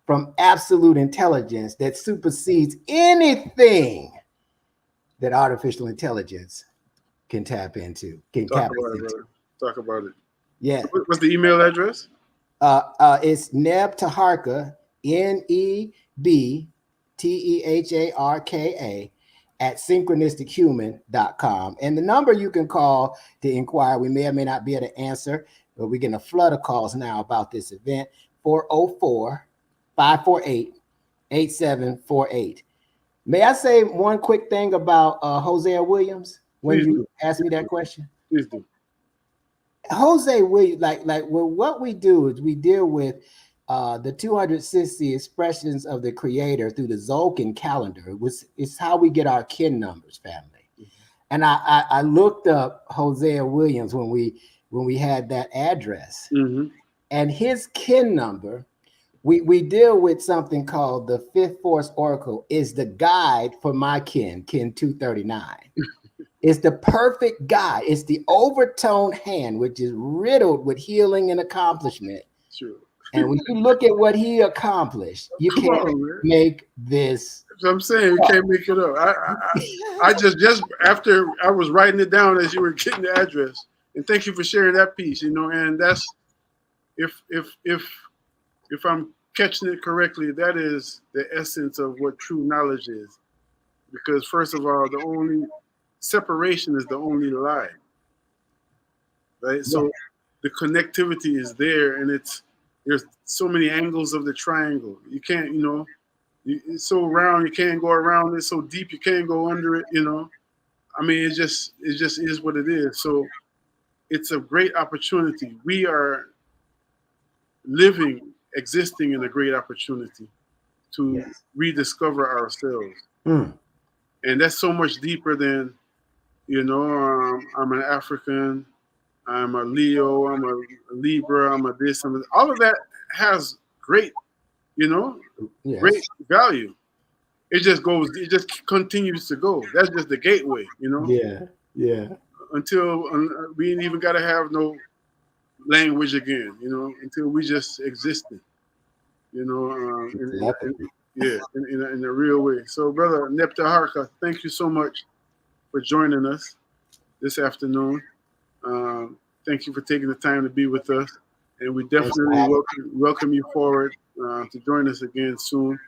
from absolute intelligence that supersedes anything that artificial intelligence can tap into. Talk about it. Yeah. What's the email address? It's Nebtaharka, NEBTEHARKA @synchronistichuman.com. And the number you can call to inquire, we may or may not be able to answer, but we're getting a flood of calls now about this event, 404-548-8255. 8748. May I say one quick thing about Hosea Williams when Please you do. asked me that question? Please do. Jose Williams, well, what we do is we deal with the 260 expressions of the Creator through the Zolkin calendar. It's how we get our kin numbers, family. And I looked up Hosea Williams when we had that address, and his kin number. We deal with something called the Fifth Force Oracle. Is the guide for my kin 239. It's the perfect guide. It's the overtoned hand, which is riddled with healing and accomplishment. Sure. And when you look at what he accomplished, you can't make this. So I'm saying you can't make it up. I just after I was writing it down as you were getting the address, and thank you for sharing that piece. And that's if I'm catching it correctly, that is the essence of what true knowledge is. Because first of all, the only separation is the only lie, right? So the connectivity is there, and there's so many angles of the triangle. You can't, it's so round you can't go around it. So deep you can't go under it. I mean, it just is what it is. So it's a great opportunity. We are existing in a great opportunity to rediscover ourselves. And that's so much deeper than, I'm an African, I'm a Leo, I'm a Libra, I'm a this, all of that has great, great value. It just continues to go. That's just the gateway, Yeah. Until we ain't even got to have no language again, until we just existed, in a real way. So, Brother Nepta Harka, thank you so much for joining us this afternoon. Thank you for taking the time to be with us, and we definitely welcome you forward to join us again soon.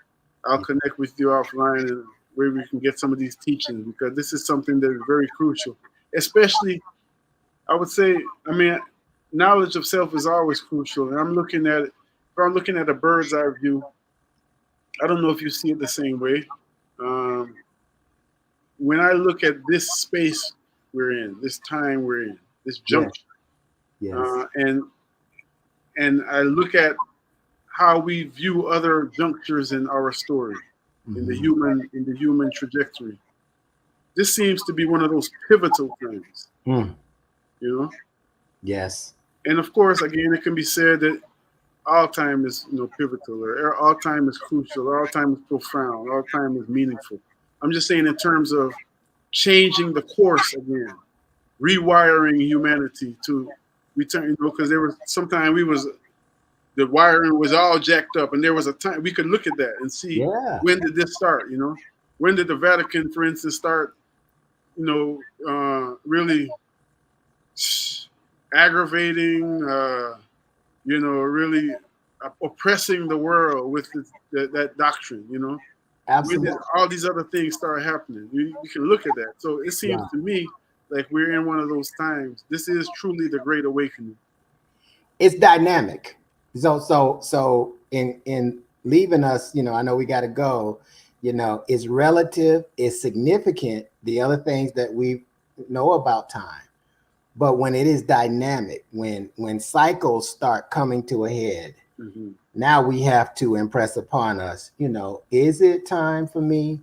I'll connect with you offline and where we can get some of these teachings, because this is something that is very crucial, especially, I would say, knowledge of self is always crucial. And I'm looking at it, if I'm looking at a bird's eye view, I don't know if you see it the same way. When I look at this space we're in, this time we're in, this junction, and I look at how we view other junctures in our story, in the human trajectory. This seems to be one of those pivotal things, Yes. And of course, again, it can be said that all time is pivotal, or all time is crucial, or all time is profound, all time is meaningful. I'm just saying in terms of changing the course again, rewiring humanity to return, because there was sometimes the wiring was all jacked up, and there was a time we could look at that and see when did this start, when did the Vatican, for instance, start, really aggravating, really oppressing the world with that doctrine, Absolutely. When did all these other things start happening? You can look at that. So it seems to me like we're in one of those times. This is truly the Great Awakening. It's dynamic. So in leaving us, I know we got to go, it's relative, it's significant, the other things that we know about time. But when it is dynamic, when cycles start coming to a head, now we have to impress upon us, is it time for me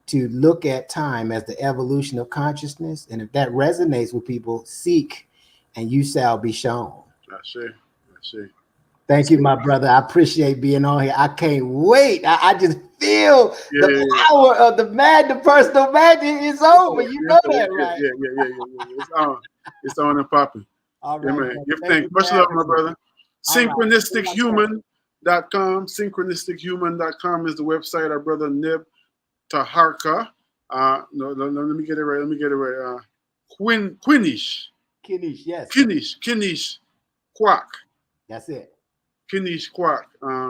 to look at time as the evolution of consciousness? And if that resonates with people, seek and you shall be shown. I see. Thank you, my brother. I appreciate being on here. I can't wait. I just feel the power of the personal magic is over. You know that, right? Yeah. It's on and popping. All right. Man. Give thanks. Much love, my brother. SynchronisticHuman.com. SynchronisticHuman.com is the website. Our brother Neb Taharka. No, let me get it right. Quinish. Yes. Kinish Kwak. That's it. Kinish Kwak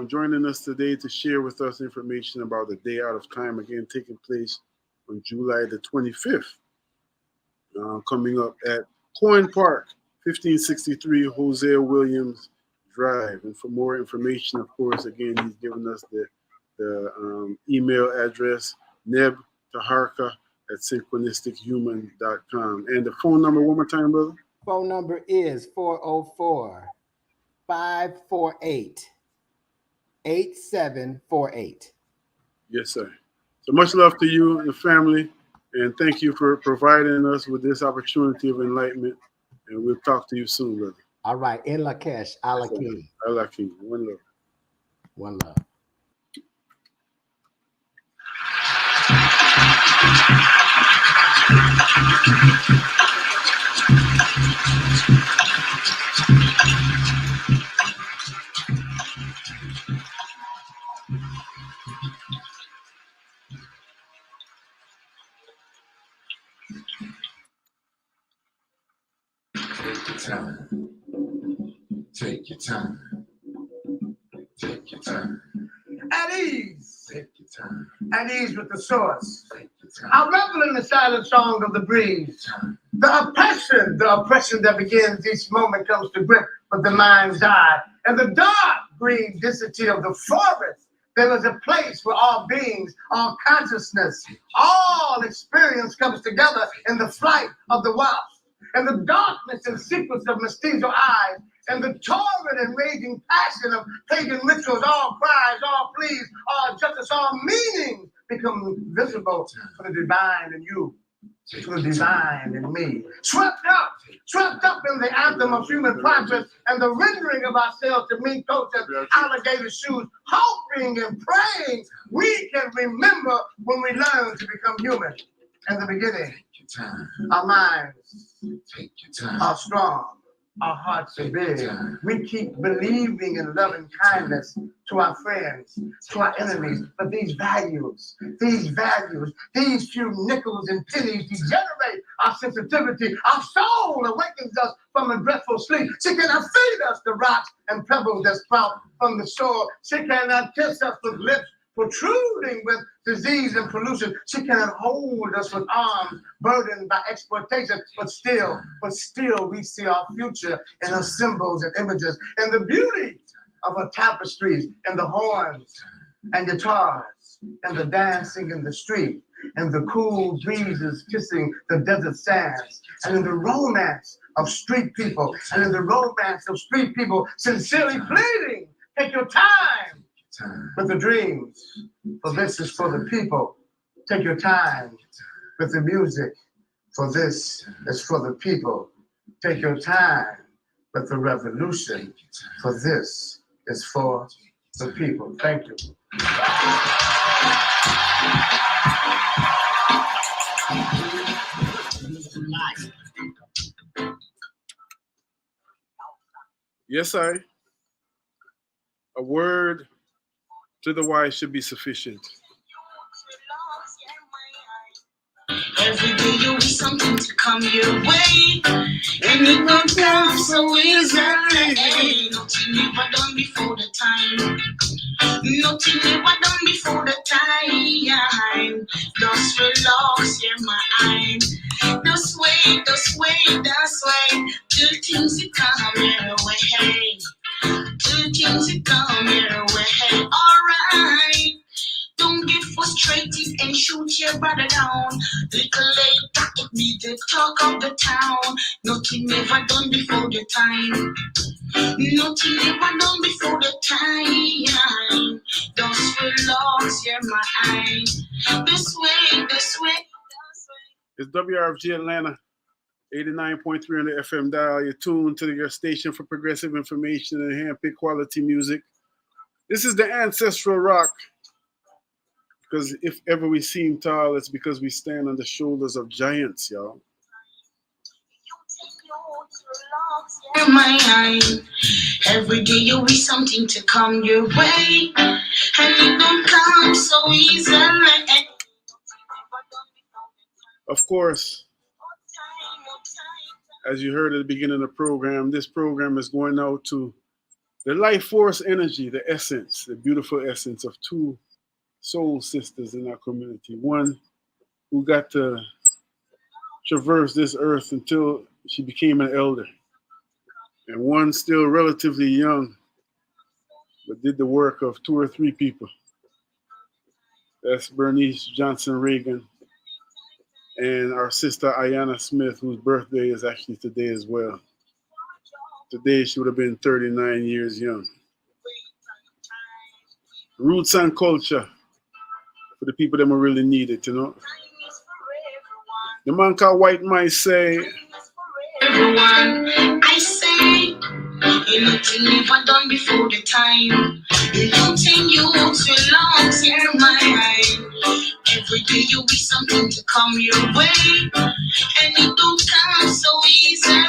joining us today to share with us information about the Day Out of Time, again taking place on July the 25th. Coming up at Coin Park, 1563 Hosea Williams Drive. And for more information, of course, again, he's given us the The email address, nebtaharka@synchronistichuman.com. And the phone number, one more time, brother? Phone number is 404-548-8748. Yes, sir. So much love to you and the family, and thank you for providing us with this opportunity of enlightenment. And we'll talk to you soon, brother. All right. In Lakesh, Alakim. Alakim. One love. One love. Take your time. Take your time. At ease. Take your time. At ease with the source. Take your time. I revel in the silent song of the breeze. The oppression that begins each moment comes to grip with the mind's eye. And the dark green density of the forest, there is a place where all beings, all consciousness, all experience comes together in the flight of the wasp. And the darkness and secrets of mestizo eyes, and the torrent and raging passion of pagan rituals, all cries, all pleas, all justice, all meanings become visible for the divine in you, to the divine in me. Swept up in the anthem of human progress and the rendering of ourselves to meet coats and alligator shoes, hoping and praying we can remember when we learn to become human. In the beginning, our minds are strong, our hearts are big. We keep believing in love and kindness to our friends, to our enemies. But these values, these few nickels and pennies degenerate our sensitivity. Our soul awakens us from a dreadful sleep. She cannot feed us the rocks and pebbles that sprout from the shore. She cannot kiss us with lips protruding with disease and pollution. She cannot hold us with arms burdened by exploitation, but still we see our future in her symbols and images, and the beauty of her tapestries, and the horns and guitars, and the dancing in the street, and the cool breezes kissing the desert sands, and in the romance of street people, sincerely pleading, take your time with the dreams, for this is for the people. Take your time with the music, for this is for the people. Take your time with the revolution, for this is for the people. Thank you. Yes, I. A word to the wise should be sufficient. Every day you wish something to come your way, and it don't come so easily. Nothing never done before the time. Nothing never done before the time. Just relax your mind. Just wait, till things to come your way. Till things to come your way. Alright. Don't get frustrated and shoot your brother down. Little later, it be the talk of the town. Nothing never done before the time. Nothing never done before the time. Just relax your mind. This way. It's WRFG Atlanta, 89.3 on the FM dial. You're tuned to your station for progressive information and handpicked quality music. This is the Ancestral Rock. Because if ever we seem tall, it's because we stand on the shoulders of giants, y'all. Every day you wish something to come your way, and it don't come so easily. Of course, as you heard at the beginning of the program, this program is going out to the life force energy, the essence, the beautiful essence of two soul sisters in our community. One who got to traverse this earth until she became an elder, and one still relatively young, but did the work of 2 or 3 people. That's Bernice Johnson Reagan and our sister Ayanna Smith, whose birthday is actually today as well. Today she would have been 39 years young. Roots and culture for the people that really need it, you know. The man called White Mice say, everyone, I say, nothing never done before the time. Nothing you will long tear my eye. Every day you be something to come your way, and it don't come so easily.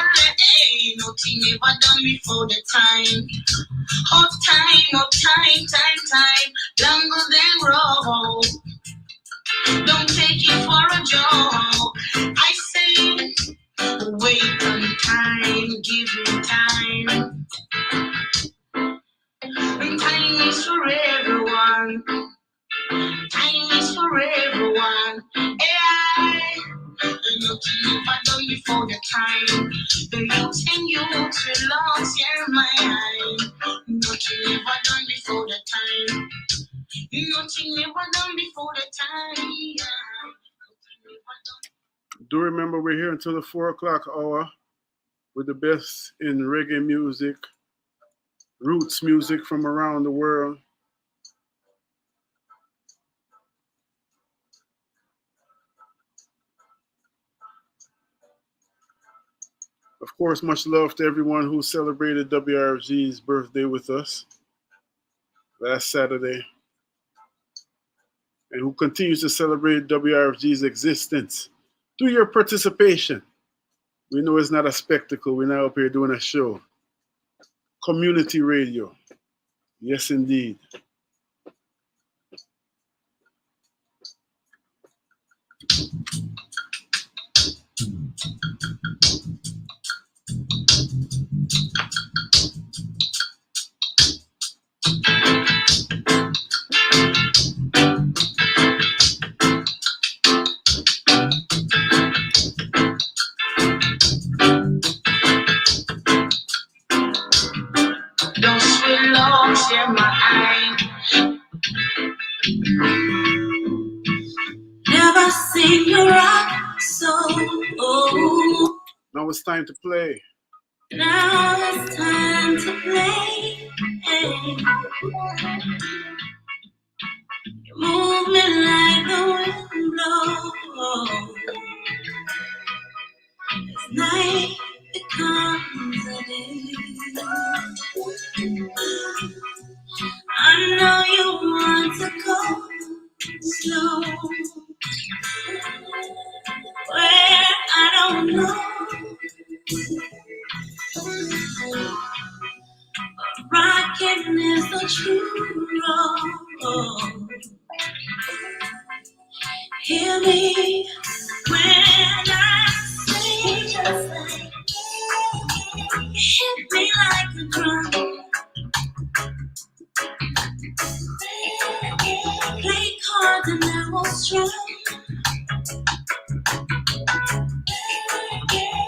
Nothing ever done before the time. Hot time, longer than roll. Don't take it for a joke. I say, wait on time, give me time. And time is for everyone. Time is for everyone. Hey, nothing never done before the time. The youth and youth will lost your mind. Nothing never done before the time. Nothing never done before the time. do remember we're here until the 4 o'clock hour with the best in reggae music, roots music from around the world. Of course, much love to everyone who celebrated WRFG's birthday with us last Saturday and who continues to celebrate WRFG's existence through your participation. We know it's not a spectacle. We're now up here doing a show. Community radio. Yes, indeed. Those will long share my eye. Never seen you rock so. Now it's time to play. Now it's time to play. You move me like the wind blows. As night becomes a day. I know you want to go slow, where I don't know. Rockin' is the true road. Hear me when I say, just say, hit me like a drum. Play cards and I will strum.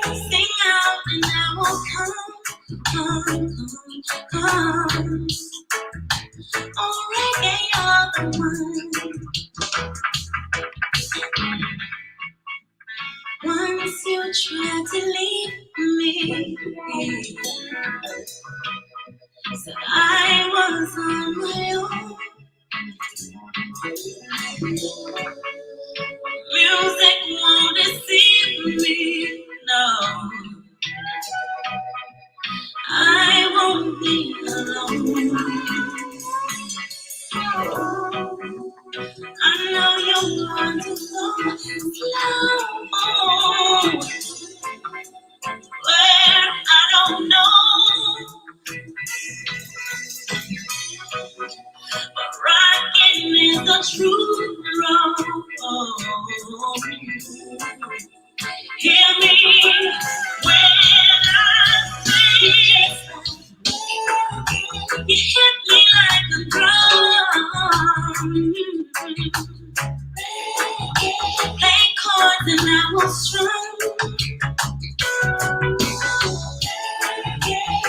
Sing out and I will come. Oh, reggae, you're the one. Once you tried to leave me, said I was on my own. Music won't deceive me, no. I won't be alone. I know you want to go slow, where I don't know. But rockin' is the true road. Hear me when I say, you hit me like a drum. Play chords and I will strum.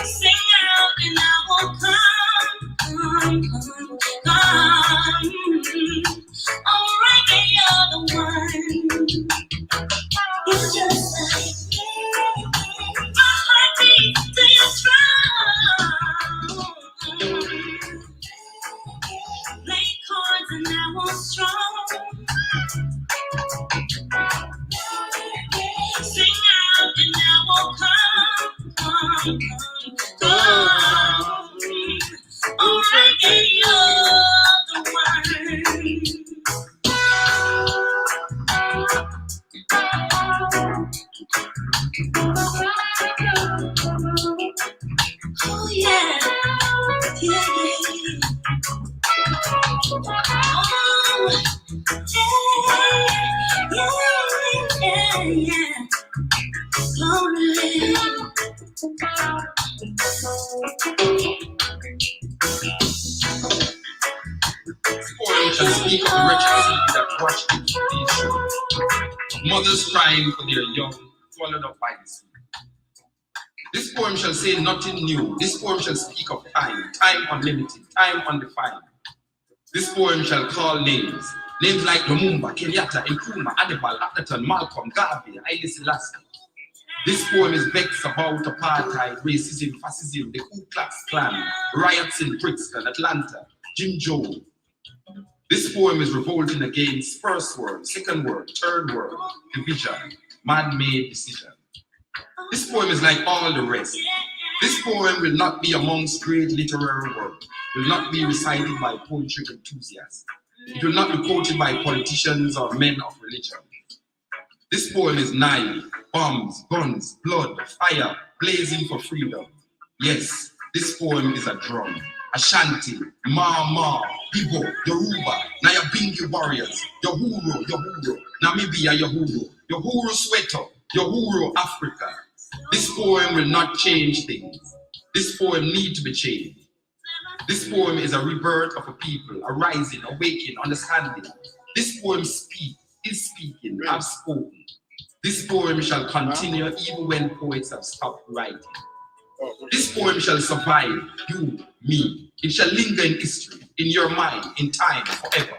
Sing out and I will come. strong. Sing out and I will come. Alright, and you're the one. Oh yeah, yeah, yeah. Lonely. Poem shall speak of the wretched sea that rushed into the shore, of mothers crying for their young, swallowed up by the sea. This poem shall say nothing new. This poem shall speak of time, time unlimited, time undefined. This poem shall call names, names like Lumumba, Kenyatta, Nkrumah, Hannibal, Atherton, Malcolm, Garvey, Haile Selassie. This poem is vexed about apartheid, racism, fascism, the Ku Klux Klan, riots in Brixton, Atlanta, Jim Jones. This poem is revolting against first world, second world, third world, division, man-made decision. This poem is like all the rest. This poem will not be amongst great literary work, will not be recited by poetry enthusiasts. It will not be quoted by politicians or men of religion. This poem is naive, bombs, guns, blood, fire, blazing for freedom. Yes, this poem is a drum, Ashanti, Ma, Igbo, Yoruba, Nyabingi warriors, Yohuru, Namibia, Yohuru Soweto, Yohuru Africa. This poem will not change things. This poem needs to be changed. This poem is a rebirth of a people, a rising, awakening, understanding. This poem is speaking, have spoken. This poem shall continue even when poets have stopped writing. This poem shall survive you, me. It shall linger in history, in your mind, in time, forever.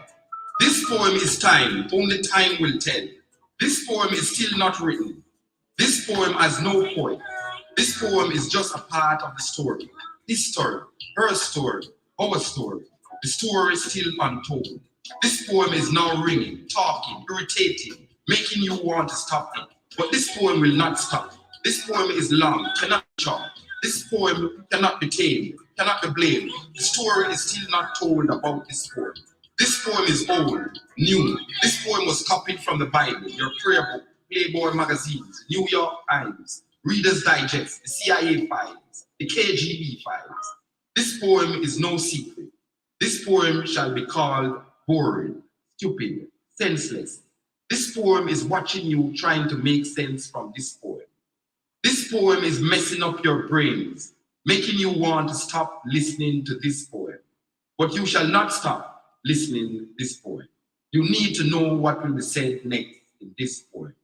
This poem is time, only time will tell. This poem is still not written. This poem has no point. This poem is just a part of the story. His story, her story, our story. The story is still untold. This poem is now ringing, talking, irritating, making you want to stop it. But this poem will not stop. This poem is long, cannot be short. This poem cannot be tamed, cannot be blamed. The story is still not told about this poem. This poem is old, new. This poem was copied from the Bible, your prayer book, Playboy magazines, New York Times, Reader's Digest, the CIA files, the KGB files. This poem is no secret. This poem shall be called boring, stupid, senseless. This poem is watching you trying to make sense from this poem. This poem is messing up your brains, making you want to stop listening to this poem. But you shall not stop listening to this poem. You need to know what will be said next in this poem.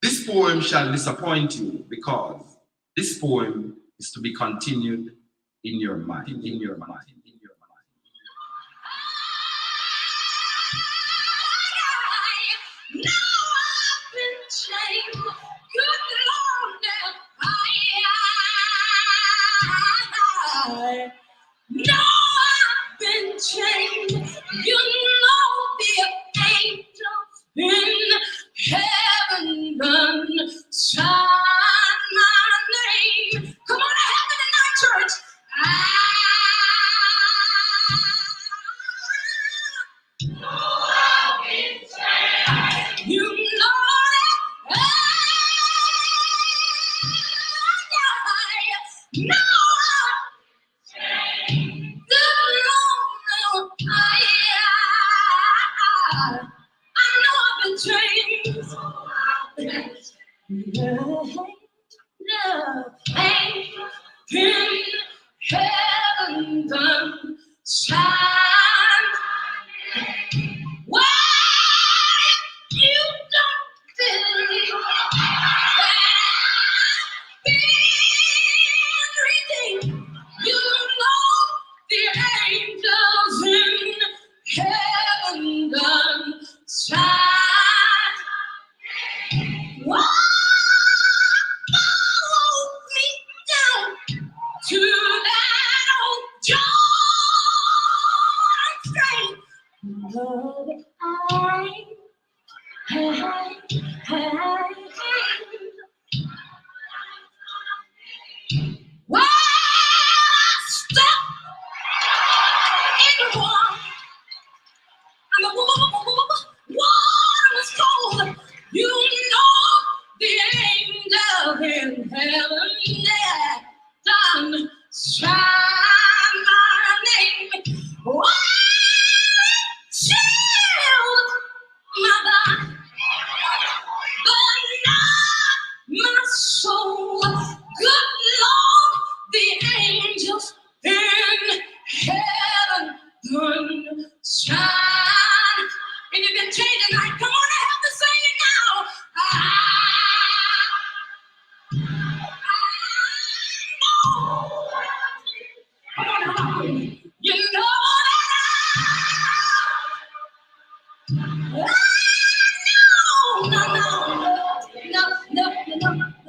This poem shall disappoint you because this poem is to be continued in your mind, in your mind, in your mind. Now I've been chained. Good Lord, now I've been chained. You know the angels in heaven done sign my name. Come on to heaven tonight, church. You know that no, I know I've been changed. In heaven done shine. Why you don't believe everything? You know the angels in heaven done shine. Why follow me down Hey, hey, well, step in the water. And the water was cold. You know the angel in heaven there done shine my name. Well, shield my body, but not my soul. Good Lord, the angels in heaven done shine. And you've been changing tonight. Come on and help me sing it now. You know that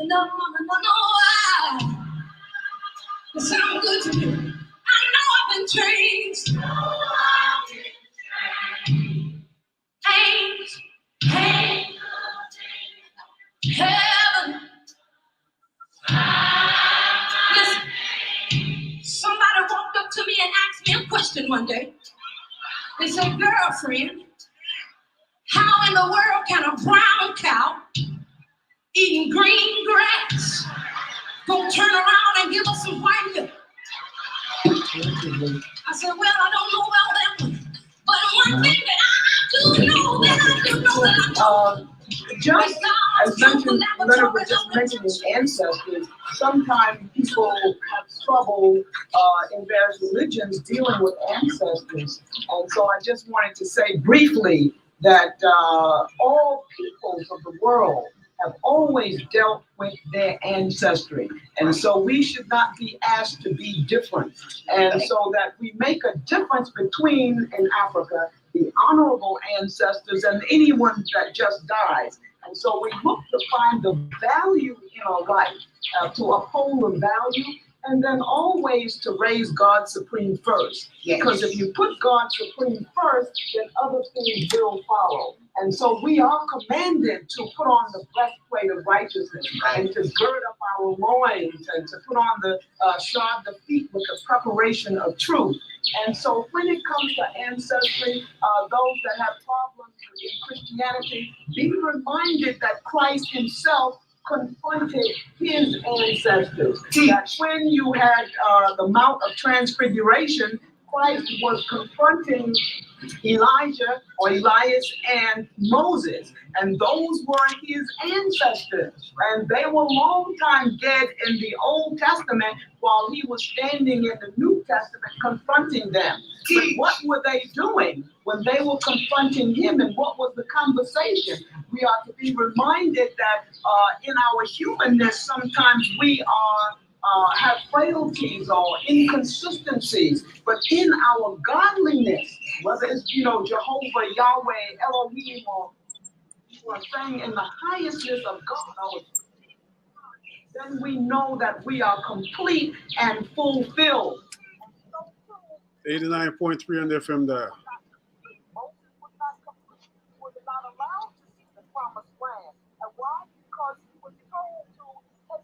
no. It sounds good to me. I know I've been changed. Heaven. Listen, somebody walked up to me and asked me a question one day. They said, girlfriend, how in the world can a brown cow eating green grass go turn around and give us some white milk? I said, well, I don't know about that one. But one thing that I do know that just as mentioned, Leonard was just mentioning ancestors, sometimes people have trouble in various religions dealing with ancestors. And so I just wanted to say briefly that all peoples of the world have always dealt with their ancestry. And so we should not be asked to be different. And so that we make a difference between, in Africa, the honorable ancestors and anyone that just dies. And so we look to find the value in our life, to uphold the value, and then always to raise God supreme first. Yes. Because if you put God supreme first, then other things will follow. And so we are commanded to put on the breastplate of righteousness, and to gird up our loins, and to put on the shod the feet with the preparation of truth. And so when it comes to ancestry, those that have problems in Christianity, be reminded that Christ himself confronted his ancestors. That when you had the Mount of Transfiguration, Christ was confronting Elijah or Elias and Moses, and those were his ancestors, and they were long time dead in the Old Testament while he was standing in the New Testament confronting them. But what were they doing when they were confronting him, and what was the conversation? We are to be reminded that in our humanness, sometimes we have frailties or inconsistencies, but in our godliness, whether it's Jehovah, Yahweh, Elohim, or saying in the highestness of God, then we know that we are complete and fulfilled. 89.3 on the FM dial. Was not allowed to see the promised land. And why? Because he was told to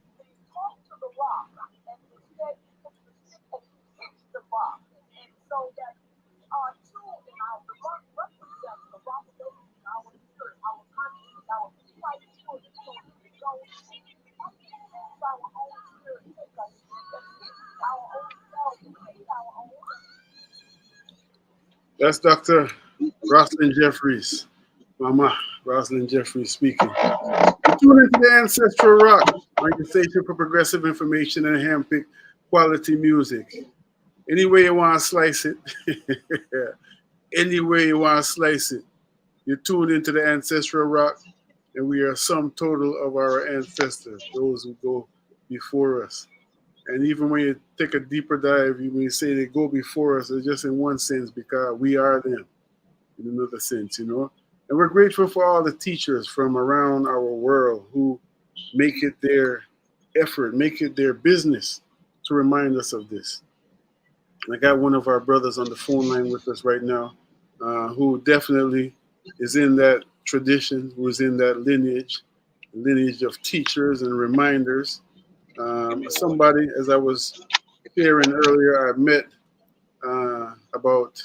talk to the rock, and instead he took the stick and he hit the rock. And so that we are too, in our, the rock represents the rock of ages, our spirit, our consciousness, our life children. So we go use our own spirit, take a stick and hit our own selves, and hit our own. That's Dr. Rosalind Jeffries. Mama Rosalind Jeffries speaking. Tune into the Ancestral Rock, organization for progressive information and handpicked quality music. Any way you want to slice it, any way you want to slice it, you tune into the Ancestral Rock, and we are sum total of our ancestors, those who go before us. And even when you take a deeper dive, you may say they go before us, it's just in one sense, because we are them, in another sense, And we're grateful for all the teachers from around our world who make it their effort, make it their business to remind us of this. I got one of our brothers on the phone line with us right now, who definitely is in that tradition, was in that lineage of teachers and reminders. Somebody, as I was sharing earlier, I met about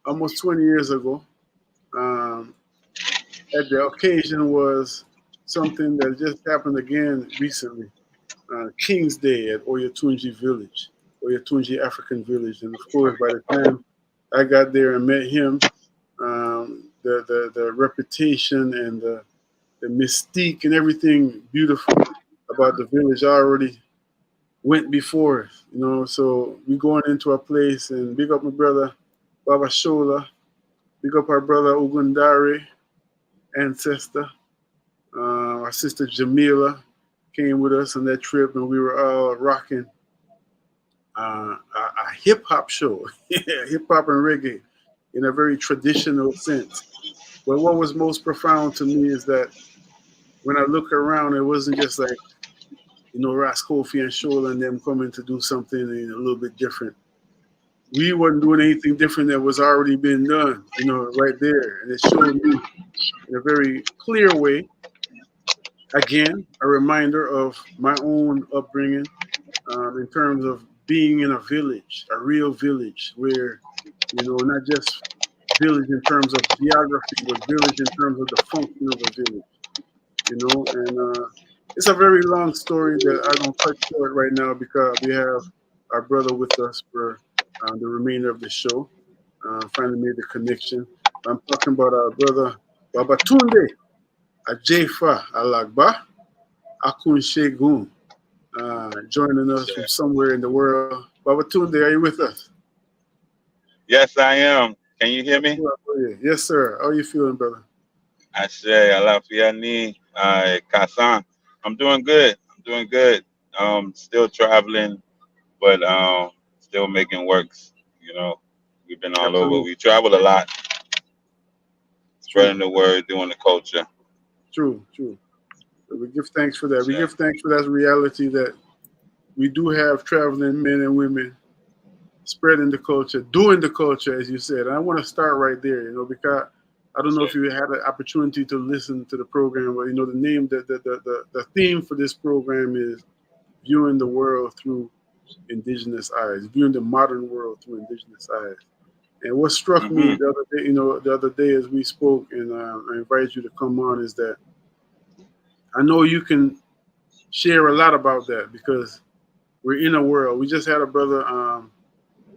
almost 20 years ago. At the occasion was something that just happened again recently. King's Day at Oyutunji Village, Oyutunji Afrikan Village. And of course, by the time I got there and met him, the reputation and the mystique and everything beautiful about the village already went before us, you know. So we going into a place and big up my brother Baba Sola, big up our brother Ogundare, ancestor. Our sister Jameelah came with us on that trip, and we were all rocking a hip hop show, hip hop and reggae in a very traditional sense. But what was most profound to me is that when I look around, it wasn't just like, you know, Ras Kofi and Shola and them coming to do something a little bit different. We wasn't doing anything different that was already been done, you know, right there. And it showed me in a very clear way, again, a reminder of my own upbringing in terms of being in a village, a real village where, you know, not just village in terms of geography, but village in terms of the function of a village, you know. And it's a very long story that I don't cut short right now because we have our brother with us for the remainder of the show. Finally made the connection. I'm talking about our brother Babatunde Ajeyfa Alagba Akunsegun, joining us from somewhere in the world. Babatunde, are you with us? Yes, I am. Can you hear me? Yes, sir. How are you feeling, brother? I say, Alafiani, Kasan. I'm doing good. Still traveling, but still making works. You know, we've been all over. We travel a lot, spreading the word, doing the culture. True. We give thanks for that. We give thanks for that reality that we do have traveling men and women spreading the culture, doing the culture, as you said. And I want to start right there, you know, because I don't know if you had an opportunity to listen to the program, but, you know, the name, the theme for this program is viewing the world through Indigenous eyes, viewing the modern world through Indigenous eyes. And what struck me the other day as we spoke, and I invited you to come on, is that I know you can share a lot about that because we're in a world. We just had a brother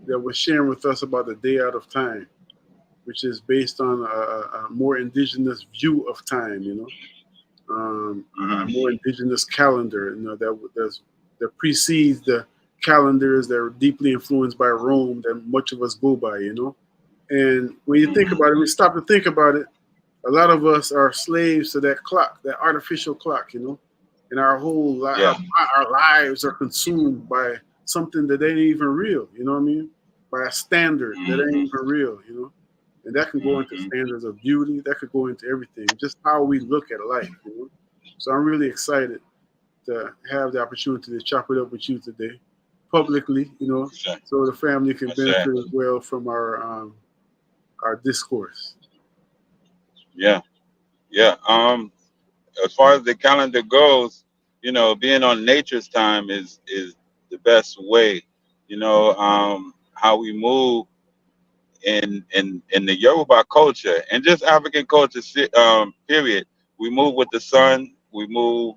that was sharing with us about the day out of time, which is based on a more indigenous view of time, you know, a more indigenous calendar, you know, that precedes the calendars that are deeply influenced by Rome that much of us go by, you know. And when you think about it, we stop to think about it, a lot of us are slaves to that clock, that artificial clock, you know, and our whole our lives are consumed by something that ain't even real, you know what I mean? By a standard that ain't even real, you know. And that can go into standards of beauty, that could go into everything, just how we look at life, you know. So I'm really excited to have the opportunity to chop it up with you today, publicly, you know, so the family can benefit as well from our discourse. Yeah. As far as the calendar goes, you know, being on nature's time is the best way. You know, how we move in the Yoruba culture and just African culture, period. We move with the sun, we move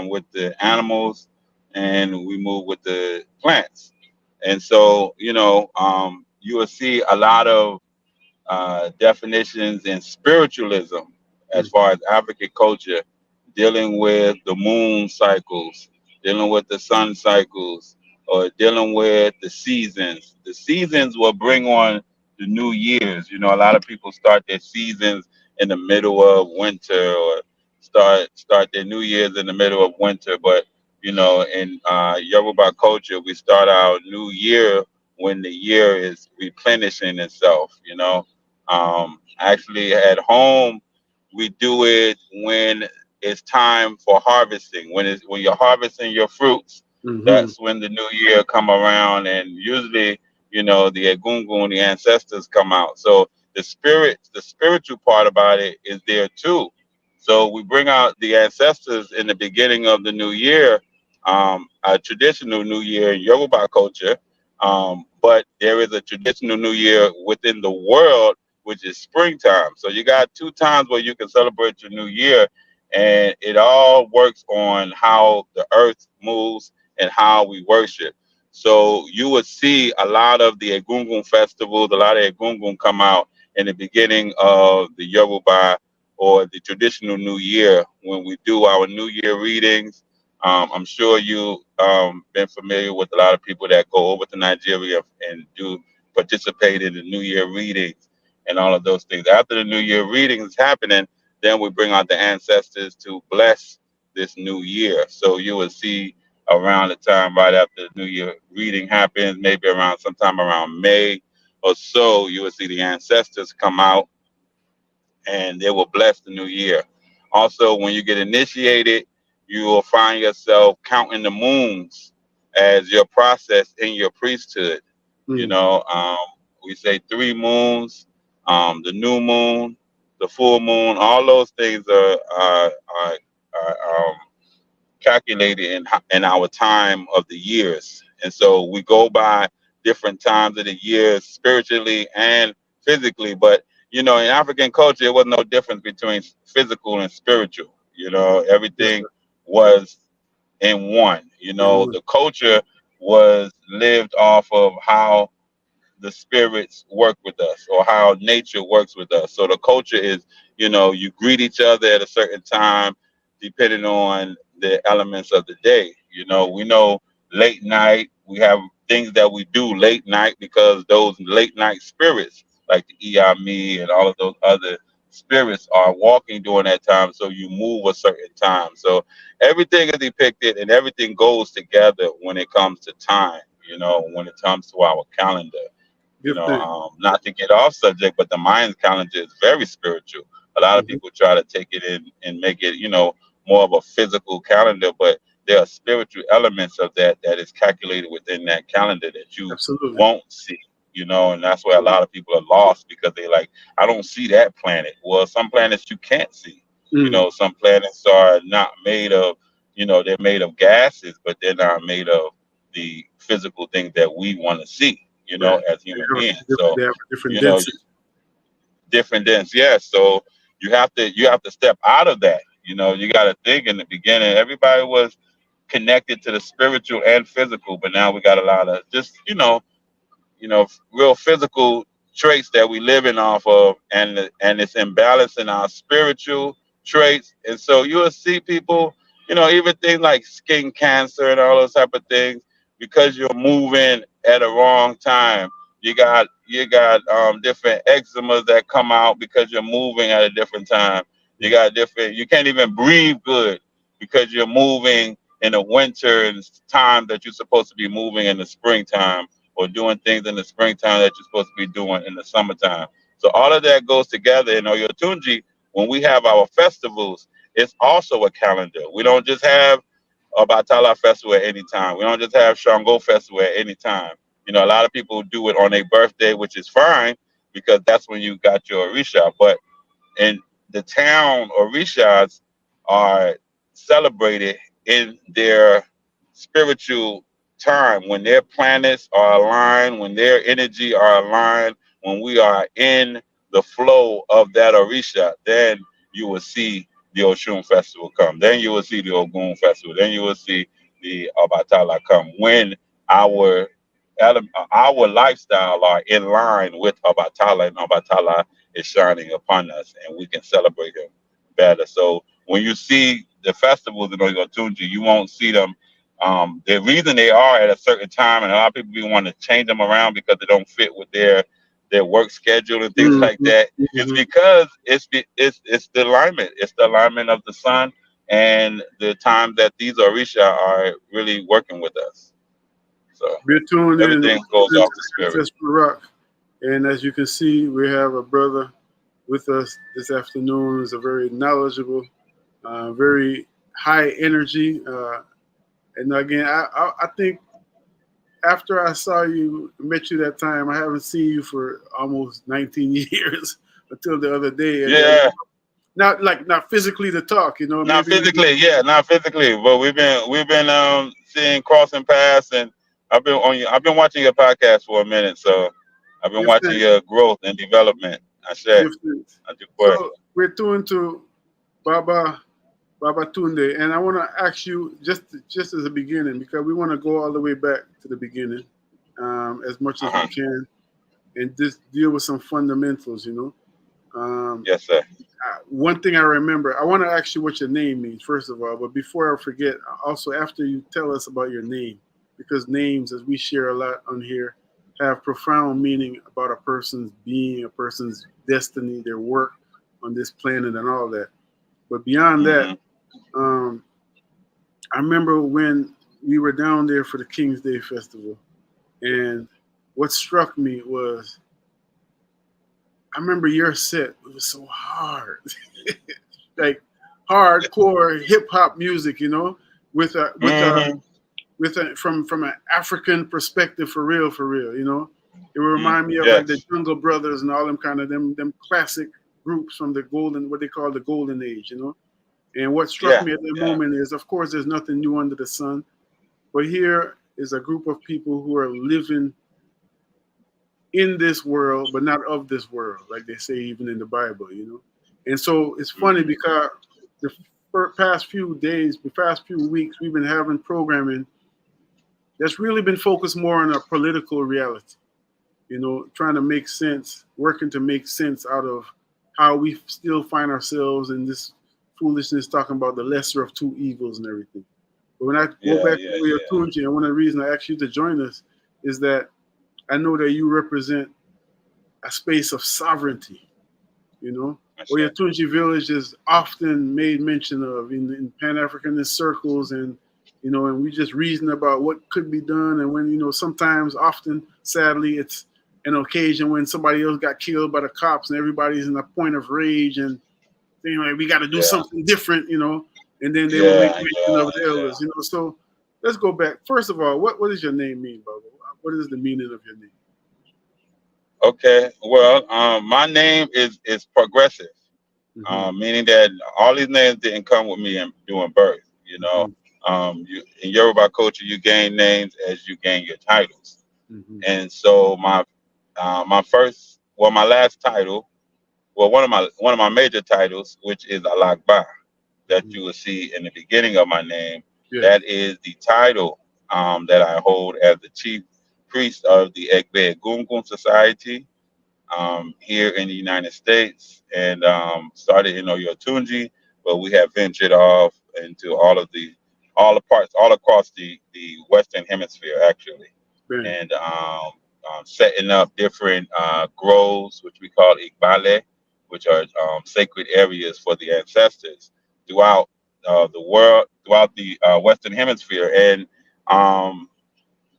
with the animals, and we move with the plants. And so, you know, you will see a lot of definitions in spiritualism as far as African culture, dealing with the moon cycles, dealing with the sun cycles, or dealing with the seasons. The seasons will bring on the new years. You know, a lot of people start their seasons in the middle of winter, or start their New Year's in the middle of winter. But, you know, in Yoruba culture, we start our new year when the year is replenishing itself, you know. Actually at home, we do it when it's time for harvesting. When you're harvesting your fruits, that's when the new year come around, and usually, you know, the Egungun, the ancestors, come out. So the spiritual part about it is there too. So we bring out the ancestors in the beginning of the new year, a traditional new year in Yoruba culture. But there is a traditional new year within the world, which is springtime. So you got 2 times where you can celebrate your new year, and it all works on how the earth moves and how we worship. So you would see a lot of the Egungun festivals, a lot of Egungun come out in the beginning of the Yoruba or the traditional New Year when we do our New Year readings. I'm sure you been familiar with a lot of people that go over to Nigeria and do participate in the New Year readings and all of those things. After the New Year readings is happening, then we bring out the ancestors to bless this new year. So you will see around the time right after the New Year reading happens, maybe around sometime around May or so, you will see the ancestors come out and they will bless the new year. Also, when you get initiated, you will find yourself counting the moons as your process in your priesthood. You know, we say 3 moons, the new moon, the full moon, all those things are calculated in our time of the years. And so we go by different times of the years spiritually and physically. But, you know, in African culture, it was no difference between physical and spiritual. You know, everything was in one. You know, the culture was lived off of how the spirits work with us or how nature works with us. So the culture is, you know, you greet each other at a certain time depending on the elements of the day. You know, we know late night, we have things that we do late night because those late night spirits like the Iyami and all of those other spirits are walking during that time. So you move a certain time. So everything is depicted and everything goes together when it comes to time, you know, when it comes to our calendar. You know, not to get off subject, but the Mayan calendar is very spiritual. A lot of people try to take it in and make it, you know, more of a physical calendar, but there are spiritual elements of that that is calculated within that calendar that you won't see, you know, and that's where a lot of people are lost because they like, I don't see that planet. Well, some planets you can't see. You know, some planets are not made of, you know, they're made of gases, but they're not made of the physical things that we want to see, you know, as human beings. So, they have different you know, density. different dens, yes. So you have to step out of that. You know, you got to think in the beginning, everybody was connected to the spiritual and physical, but now we got a lot of just, real physical traits that we living off of, and it's imbalancing our spiritual traits. And so you will see people, you know, even things like skin cancer and all those type of things, because you're moving at a wrong time. You got different eczemas that come out because you're moving at a different time. You got you can't even breathe good because you're moving in the winter and time that you're supposed to be moving in the springtime, or doing things in the springtime that you're supposed to be doing in the summertime. So all of that goes together. In Oyutunji, when we have our festivals, it's also a calendar. We don't just have a Batala festival at any time. We don't just have Shango festival at any time. You know, a lot of people do it on their birthday, which is fine because that's when you got your Orisha. But in the town, Orishas are celebrated in their spiritual time, when their planets are aligned, when their energy are aligned, when we are in the flow of that Orisha, then you will see the Oshun festival come. Then you will see the Ogun festival. Then you will see the Obatala come, when our lifestyle are in line with Obatala, and Obatala is shining upon us, and we can celebrate him better. So when you see the festivals in Oyutunji, you won't see them. The reason they are at a certain time, and a lot of people want to change them around because they don't fit with their work schedule and things like that. It's because it's the alignment. It's the alignment of the sun and the time that these Orisha are really working with us. So We're tuned everything goes off the spirit. Rock. And as you can see, we have a brother with us this afternoon who's a very knowledgeable, very high energy. And again, I think after I saw you, met you that time, I haven't seen you for almost 19 years until the other day. And Yeah, not physically to talk, you know, not maybe. physically. Yeah, not physically, but we've been seeing crossing paths, and I've been watching your podcast for a minute, so I've been Give watching thanks. your growth and development. I say, Give thanks. I do pray. So we're tuned to Babatunde, and I want to ask you just as a beginning, because we want to go all the way back to the beginning, as much as we Uh-huh. can, and just deal with some fundamentals, you know. Yes, sir. One thing I remember, I want to ask you what your name means, first of all, but before I forget, also after you tell us about your name, because names, as we share a lot on here, have profound meaning about a person's being, a person's destiny, their work on this planet, and all that. But beyond that, Hmm. I remember when we were down there for the King's Day Festival, and what struck me was, I remember your set. It was so hard, like hardcore hip hop music, you know, with a Hmm. from an African perspective, for real, you know. It would remind me of like the Yes. Jungle Brothers and all them kind of them classic groups from the golden, what they call the golden age, you know. And what struck Yeah. me at that Yeah. moment is, of course, there's nothing new under the sun, but here is a group of people who are living in this world, but not of this world, like they say even in the Bible, you know. And so it's funny Hmm. because the past few days, the past few weeks, we've been having programming that's really been focused more on a political reality, you know, trying to make sense, working to make sense out of how we still find ourselves in this foolishness, talking about the lesser of two evils and everything. But when I go Yeah. back Yeah. to Yeah. Oyutunji, and one of the reasons I asked you to join us is that I know that you represent a space of sovereignty. You know, I say. Oyutunji Village is often made mention of in Pan Africanist circles, and you know, and we just reason about what could be done, and when you know, sometimes, often, sadly, it's an occasion when somebody else got killed by the cops, and everybody's in a point of rage and saying like, we got to do Yeah. something different, you know, and then they will make Yeah. mention Yeah. of the Yeah. elders, you know. So let's go back. First of all, what does your name mean, Baba? What is the meaning of your name? Okay. Well, my name is progressive, Mm-hmm. meaning that all these names didn't come with me doing birth. You know, Mm-hmm. you in Yoruba culture, you gain names as you gain your titles, Mm-hmm. and so my first, well, my last title, well, one of my major titles, which is Alagba, that Mm-hmm. you will see in the beginning of my name, Yes. that is the title that I hold as the chief priest of the Egbe Gungun Society here in the United States, and started in Oyotunji, but we have ventured off into all the parts all across the Western Hemisphere actually, Bang. and setting up different groves, which we call Igbale, which are sacred areas for the ancestors throughout the world, throughout the Western Hemisphere, and um,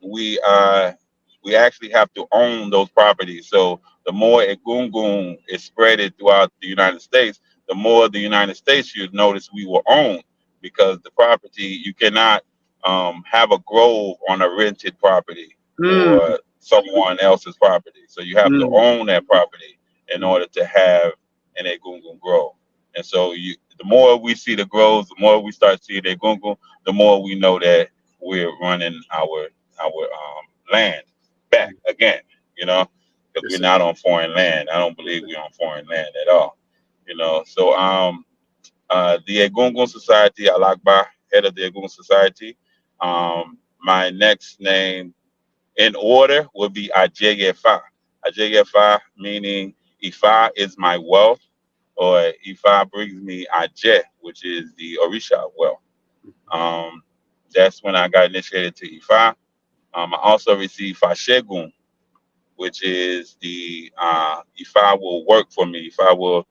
we uh we actually have to own those properties. So the more Egungun is spreaded throughout the United States, the more the United States you'd notice we will own, because the property, you cannot have a grove on a rented property Mm, or someone else's property. So you have to mm, own that property in mm. order to have an Egungun grove. And so the more we see the groves, the more we start seeing Egungun, the more we know that we're running our land back again, you know, because Yes, we're sir. not on foreign land. I don't Yes, believe sir. we're on foreign land at all, you know. So the Egungun Society, Alagba, head of the Egungun Society. My next name in order would be Ajeyfa. Ajeyfa meaning Ifa is my wealth, or Ifa brings me Aje, which is the Orisha wealth. Um, that's when I got initiated to Ifa. I also received Fashegun, which is the if I will work for me, if I will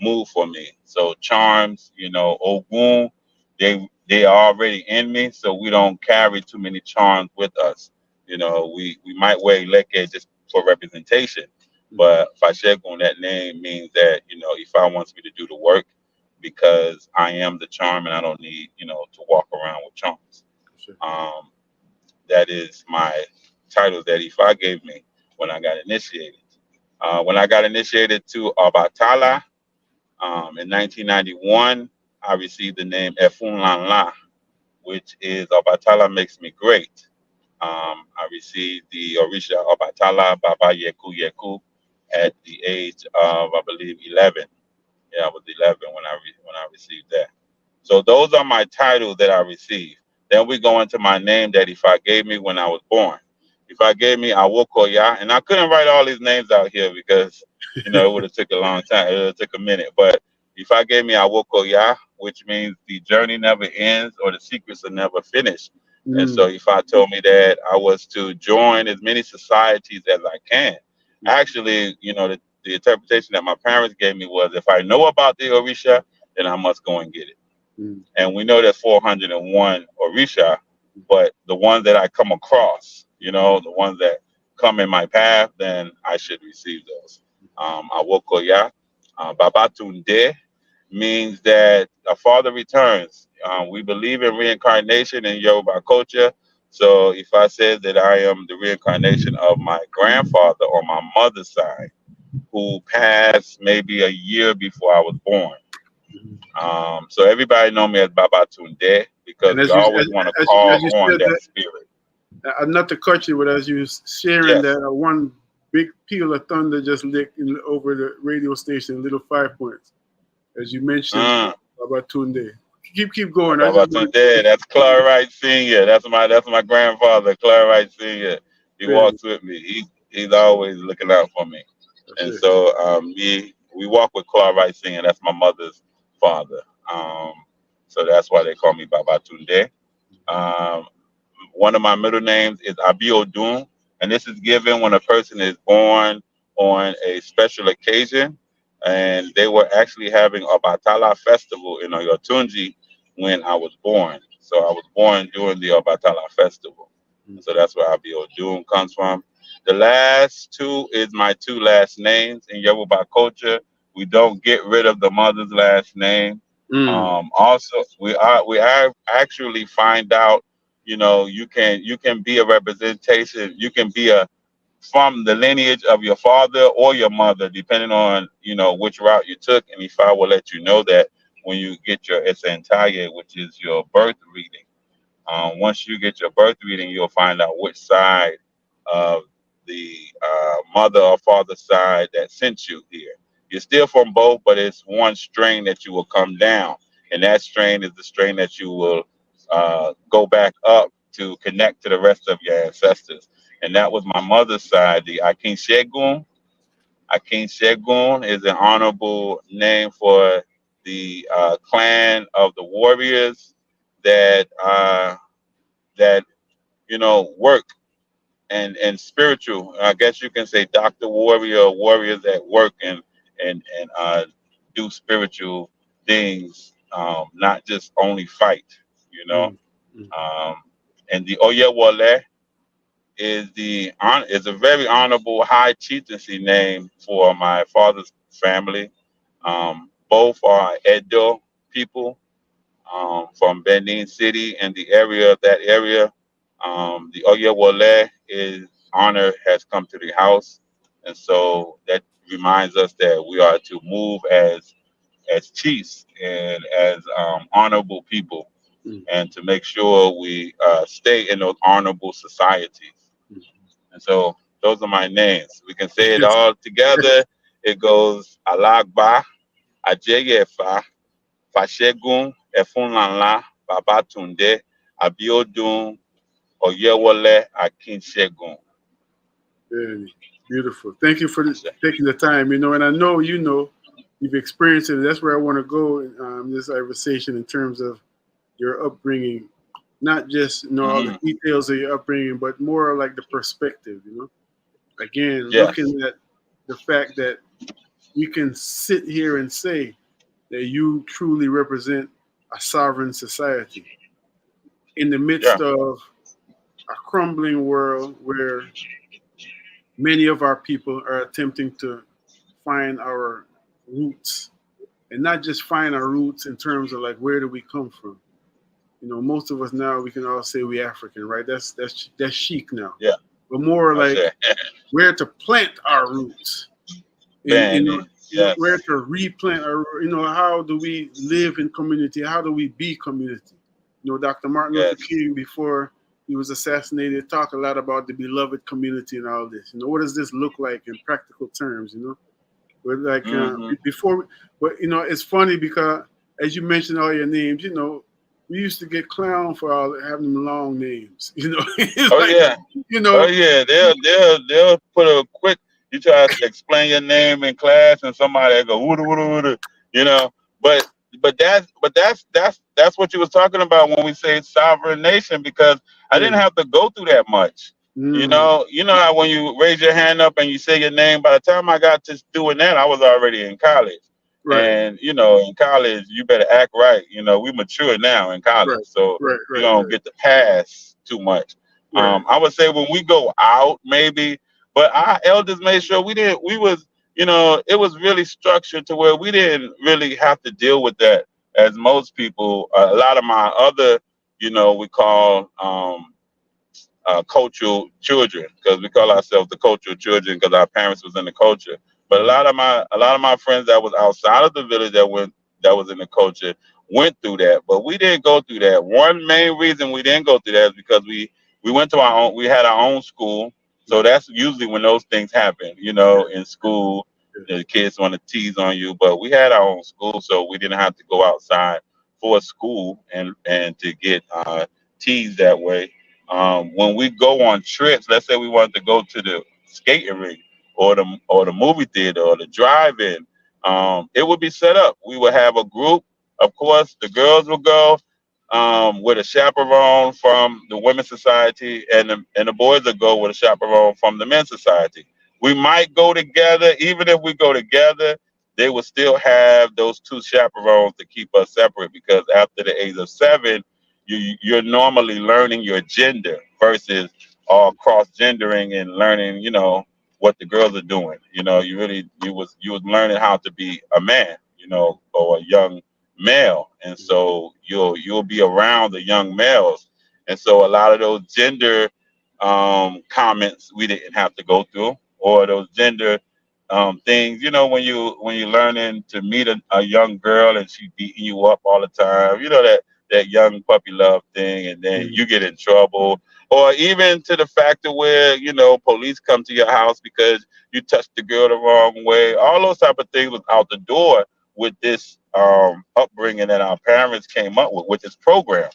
move for me. So charms, Ogun, they are already in me, so we don't carry too many charms with us. We might wear leke just for representation, Mhm. but Fashegun, that name means that if I wants me to do the work, because I am the charm and I don't need to walk around with charms. Yes, sir. Um, that is my title that Ifa gave me when I got initiated. When I got initiated to Obatala in 1991, I received the name Efunlanla, which is Obatala makes me great. I received the Orisha Obatala Baba Yeku Yeku at the age of, I believe, 11. Yeah, I was 11 when I received that. So those are my titles that I received. Then we go into my name that Ifa gave me when I was born. Ifa gave me Awokoya, and I couldn't write all these names out here because it would have took a long time. It would have took a minute. But Ifa gave me Awokoya, which means the journey never ends or the secrets are never finished. And so Ifa told me that I was to join as many societies as I can. Actually, the interpretation that my parents gave me was if I know about the Orisha, then I must go and get it. And we know there's 401 Orisha, but the ones that I come across, the ones that come in my path, then I should receive those. Awokoya, Babatunde means that a father returns. We believe in reincarnation in Yoruba culture. So if I said that I am the reincarnation of my grandfather on my mother's side, who passed maybe a year before I was born. So everybody know me as Babatunde because we always want to call on that spirit. Not to cut you, but as you sharing that, one big peal of thunder just lit over the radio station, Little 5 Points, as you mentioned Babatunde. Keep going. Babatunde, that's Clarite Senior. That's my grandfather, Clarite Senior. He walks with me. He's always looking out for me. And so we walk with Clarite Senior. That's my mother's father. So that's why they call me Babatunde. One of my middle names is Abiodun, and this is given when a person is born on a special occasion. And they were actually having a Obatala festival in Oyutunji when I was born. So I was born during the Obatala festival. So that's where Abiodun comes from. The last two is my two last names in Yoruba culture. We don't get rid of the mother's last name. Also, we actually find out, you can be a representation. You can be from the lineage of your father or your mother, depending on, which route you took. And if I will let you know that when you get your Esentaye, which is your birth reading. Once you get your birth reading, you'll find out which side of the mother or father side that sent you here. You're still from both, but it's one strain that you will come down. And that strain is the strain that you will go back up to connect to the rest of your ancestors. And that was my mother's side, the Akinsegun. Akinsegun is an honorable name for the clan of the warriors that work and spiritual. I guess you can say Dr. Warrior, warriors that work and do spiritual things, not just only fight, and the Oyewole is a very honorable high chieftaincy name for my father's family. Both are Edo people from Benin City and the area of that area. The Oyewole honor has come to the house, and so that reminds us that we are to move as chiefs and as honorable people, and to make sure we stay in those honorable societies. And so those are my names. We can say it all together. It goes Alagba Ajeyfa Fashegun Efunlanla Babatunde Abiodun Oyewole Akinsegun. Very beautiful. Thank you for taking the time. And I know you've experienced it. That's where I want to go in this conversation in terms of your upbringing, not just all the details of your upbringing, but more like the perspective. Again, looking at the fact that you can sit here and say that you truly represent a sovereign society in the midst of a crumbling world where many of our people are attempting to find our roots, and not just find our roots in terms of like, where do we come from? You know, most of us now, we can all say we African, right? That's chic now. Yeah. But more like where to plant our roots. And, where to replant our, how do we live in community? How do we be community? You know, Dr. Martin Luther King, before he was assassinated, talked a lot about the beloved community and all this. You know, what does this look like in practical terms, you know? But like before, but it's funny because as you mentioned all your names, we used to get clowned for all having them long names. They'll put a quick. You try to explain your name in class, and somebody go wooda wooda wooda. But that's what you was talking about when we say sovereign nation, because I didn't have to go through that much. You know how when you raise your hand up and you say your name, by the time I got to doing that, I was already in college. Right. And in college, you better act right. We mature now in college, so you don't get to pass too much. I would say when we go out, maybe, but our elders made sure it was really structured to where we didn't really have to deal with that as most people. A lot of my other, we call cultural children, because we call ourselves the cultural children because our parents was in the culture. But a lot of my friends that was outside of the village that was in the culture went through that, but we didn't go through that. One main reason we didn't go through that is because we went to we had our own school. So that's usually when those things happen, in school, the kids want to tease on you, but we had our own school, so we didn't have to go outside for school and to get teased that way. When we go on trips, let's say we wanted to go to the skating rink or the movie theater or the drive-in, it would be set up. We would have a group. Of course, the girls would go with a chaperone from the women's society, and the boys would go with a chaperone from the men's society. We might go together. Even if we go together, they would still have those two chaperones to keep us separate, because after the age of 7, you're normally learning your gender versus all cross-gendering and learning, what the girls are doing. You was learning how to be a man, or a young male, and so you'll be around the young males, and so a lot of those gender comments we didn't have to go through, or those gender things, when you're learning to meet a young girl and she beating you up all the time, that young puppy love thing, and then you get in trouble, or even to the fact of where police come to your house because you touched the girl the wrong way. All those type of things was out the door with this upbringing that our parents came up with this program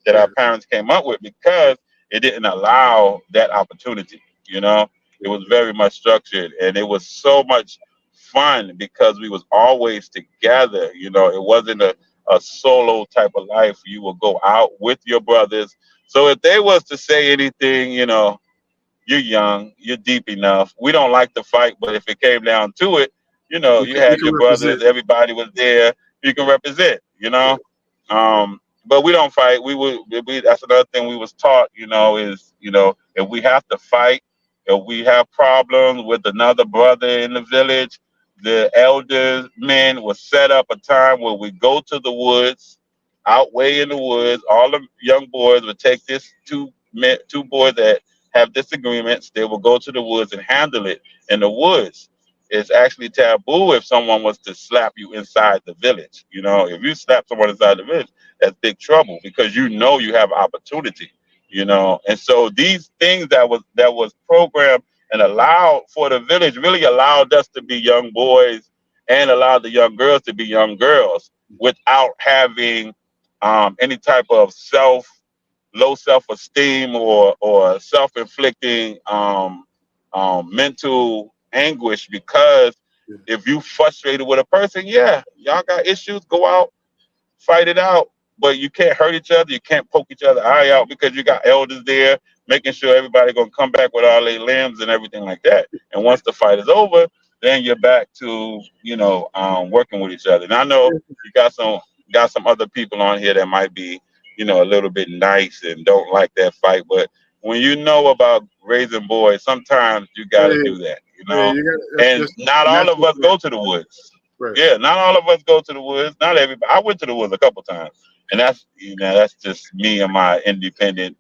that our parents came up with, because it didn't allow that opportunity. It was very much structured, and it was so much fun because we was always together. It wasn't a solo type of life. You will go out with your brothers. So if they was to say anything, you're young, you're deep enough. We don't like to fight, but if it came down to it, you had your brothers, everybody was there. You can represent, but we don't fight. That's another thing we was taught, is, if we have to fight, if we have problems with another brother in the village, the elders men will set up a time where we go to the woods, out way in the woods. All the young boys would take this two boys that have disagreements. They will go to the woods and handle it in the woods. It's actually taboo if someone was to slap you inside the village. If you slap someone inside the village, that's big trouble, because you have opportunity. And so these things that was programmed and allowed for the village really allowed us to be young boys and allowed the young girls to be young girls without having any type of low self-esteem or self-inflicting mental anguish, because if you frustrated with a person, y'all got issues, go out, fight it out, but you can't hurt each other, you can't poke each other eye out, because you got elders there making sure everybody gonna come back with all their limbs and everything like that. And once the fight is over, then you're back to working with each other. And I know you got some other people on here that might be a little bit nice and don't like that fight, but when you know about raising boys, sometimes you got to do that, and not all of us go to the woods. Right. Yeah, not all of us go to the woods. Not everybody. I went to the woods a couple times, And that's, that's just me and my independent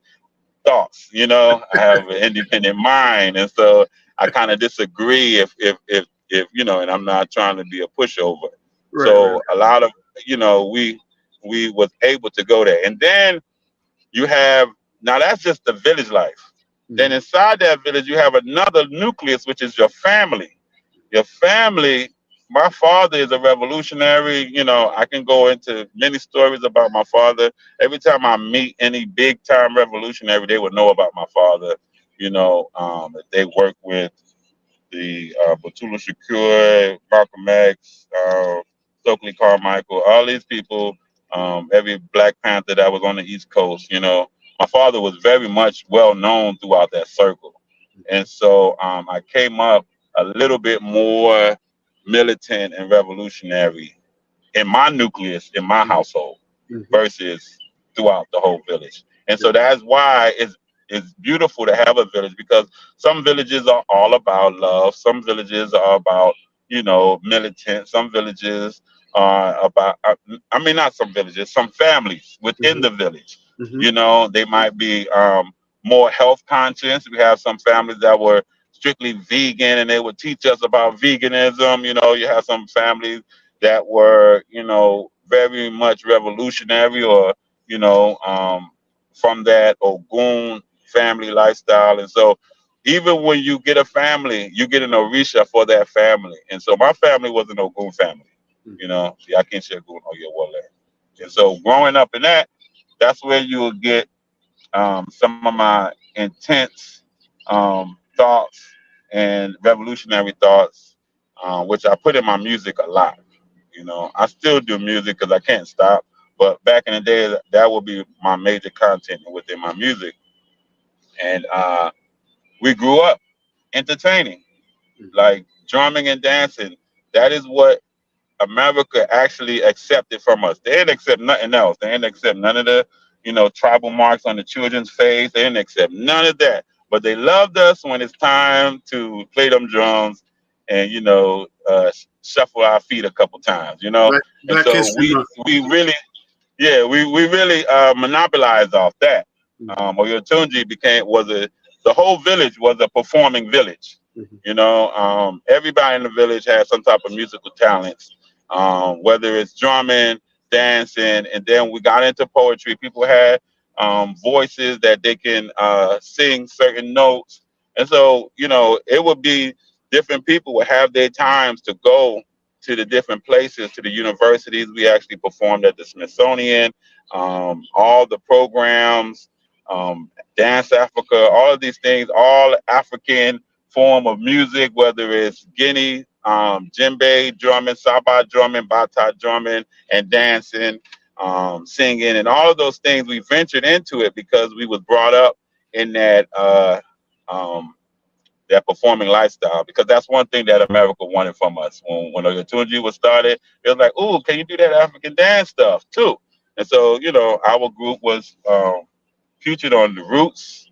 thoughts. I have an independent mind, and so I kind of disagree if and I'm not trying to be a pushover. Right, So a lot of we was able to go there, and then you have, now that's just the village life. Then inside that village you have another nucleus, which is your family. Your family. My father is a revolutionary. I can go into many stories about my father. Every time I meet any big time revolutionary, they would know about my father. They work with the Butula Shakur, Malcolm X, Stokely Carmichael, all these people, every Black Panther that was on the East Coast. My father was very much well known throughout that circle. And so I came up a little bit more militant and revolutionary in my nucleus, in my household, versus throughout the whole village. And so that's why it's beautiful to have a village, because some villages are all about love. Some villages are about, militant. Some villages are about, not some villages, some families within the village. They might be more health conscious. We have some families that were strictly vegan and they would teach us about veganism. You have some families that were, very much revolutionary, or, from that Ogun family lifestyle. And so even when you get a family, you get an Orisha for that family. And so my family was an Ogun family, I can't share Ogun or your Wale. And so growing up in that's where you will get some of my intense thoughts and revolutionary thoughts, which I put in my music a lot. I still do music because I can't stop. But back in the day, that would be my major content within my music. And we grew up entertaining, like drumming and dancing. That is what America actually accepted from us. They didn't accept nothing else. They didn't accept none of the, tribal marks on the children's face. They didn't accept none of that. But they loved us when it's time to play them drums and, shuffle our feet a couple times, And Black so History Month. we really, we really monopolized off that. Oyutunji the whole village was a performing village. Everybody in the village had some type of musical talents, whether it's drumming, dancing, and then we got into poetry. People had voices that they can sing certain notes. And so, it would be different people would have their times to go to the different places, to the universities. We actually performed at the Smithsonian, all the programs, Dance Africa, all of these things, all African form of music, whether it's Guinea, djembe drumming, saba drumming, bata drumming, and dancing, singing, and all of those things. We ventured into it because we was brought up in that that performing lifestyle, because that's one thing that America wanted from us. When Oyutunji was started, it was like, "Ooh, can you do that African dance stuff too?" And so, our group was featured on The Roots,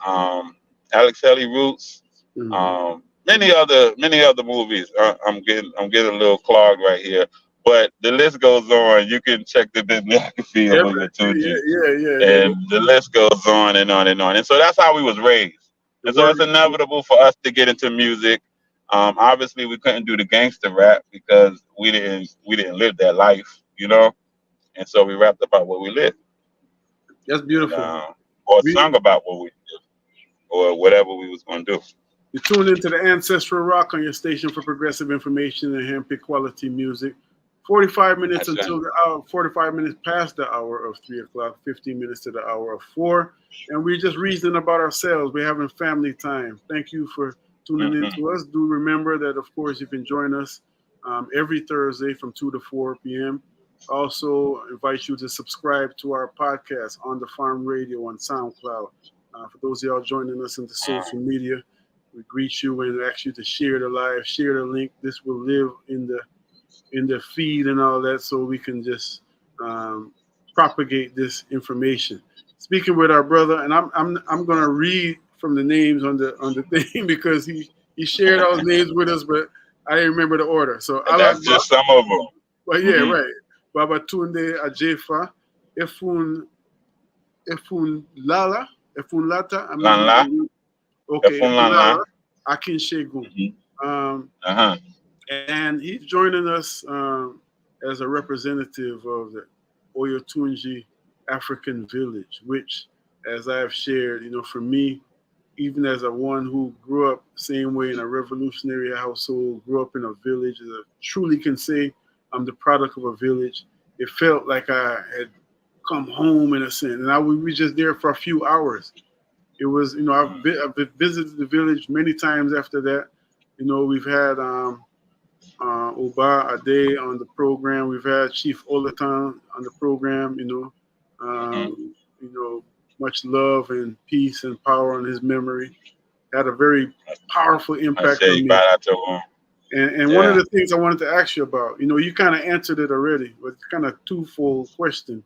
Alex Haley Roots, many other movies. I'm getting a little clogged right here, but the list goes on. You can check the bibliography of Oyutunji, and the list goes on and on and on. And so that's how we was raised. And so it's inevitable for us to get into music. Obviously, we couldn't do the gangster rap because we didn't live that life, And so we rapped about what we lived. That's beautiful. Or sung about what we did, or whatever we was going to do. You tune into the Ancestral Rock on your station for progressive information and handpicked quality music. 45 minutes until the hour, 45 minutes past the hour of 3 o'clock, 15 minutes to the hour of 4. And we're just reasoning about ourselves. We're having family time. Thank you for tuning in to us. Do remember that, of course, you can join us every Thursday from 2 to 4 p.m. Also, invite you to subscribe to our podcast on the Farm Radio on SoundCloud. For those of y'all joining us in the social media, we greet you and ask you to share the live, share the link. This will live in the feed and all that, so we can just propagate this information. Speaking with our brother, and I'm gonna read from the names on the thing because he shared all his names with us, but I didn't remember the order. So that's just some of them. Well, yeah, right. Babatunde Ajeyfa Efun Efunlala Efunlata. I'm not Lanla, gonna, okay, Efun Lanla. Efunlala Akinsegun. Uh-huh. And he's joining us as a representative of the Oyutunji Afrikan Village, which, as I have shared, for me, even as a one who grew up same way in a revolutionary household, grew up in a village, I truly can say I'm the product of a village. It felt like I had come home in a sense, and we were just there for a few hours. It was, I've visited the village many times after that. We've had Oba Ade on the program. We've had Chief Olatan on the program. Much love and peace and power on his memory. Had a very powerful impact on me. And one of the things I wanted to ask you about, you kind of answered it already, but it's kind of twofold question.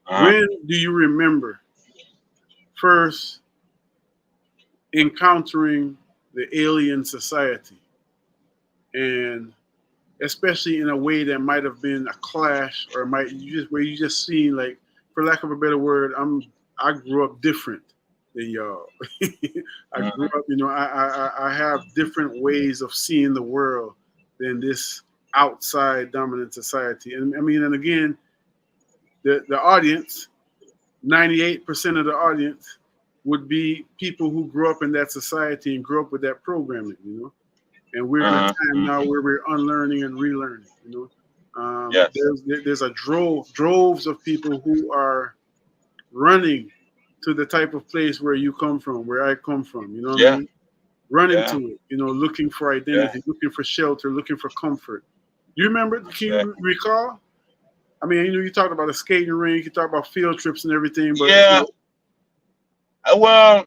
When do you remember first encountering the alien society, and especially in a way that might have been a clash, or where you just seen, like, for lack of a better word, I grew up different than y'all. I grew up, I have different ways of seeing the world than this outside dominant society. And and again, the audience, 98% of the audience would be people who grew up in that society and grew up with that programming, And we're in a time now where we're unlearning and relearning, Yes. There's a droves of people who are running to the type of place where you come from, where I come from, what I mean? Running to it, looking for identity, looking for shelter, looking for comfort. You remember? Can you recall? I mean, you talked about a skating rink, you talked about field trips and everything, but Well,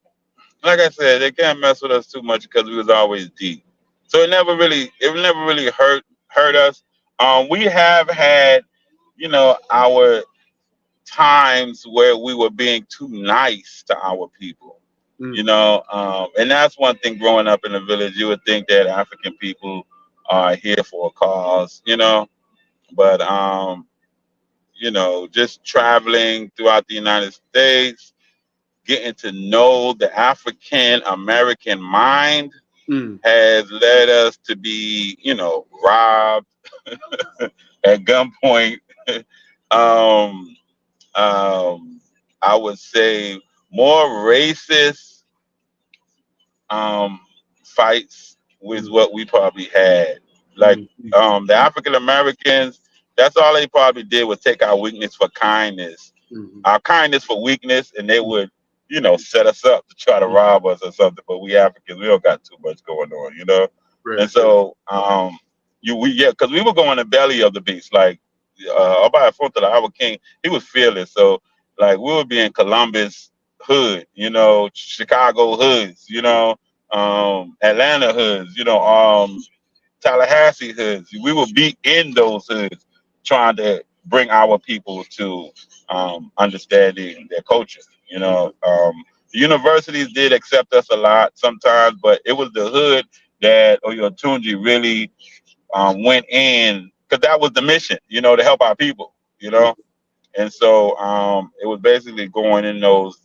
like I said, they can't mess with us too much because we was always deep. So it never really hurt us. We have had, our times where we were being too nice to our people. And that's one thing. Growing up in the village, you would think that African people are here for a cause, but just traveling throughout the United States, getting to know the African American mind has led us to be, robbed at gunpoint. I would say more racist fights was what we probably had. Like the African Americans, that's all they probably did was take our weakness for kindness, our kindness for weakness, and they would, set us up to try to rob us or something. But we Africans, we don't got too much going on, Right. And so, because we were going the belly of the beast, like Oba Afonso, our king, he was fearless. So, like, we would be in Columbus hood, Chicago hoods, Atlanta hoods, Tallahassee hoods. We would be in those hoods trying to bring our people to understanding their culture. The universities did accept us a lot sometimes, but it was the hood that Oyutunji really went in, because that was the mission, to help our people, And so it was basically going in those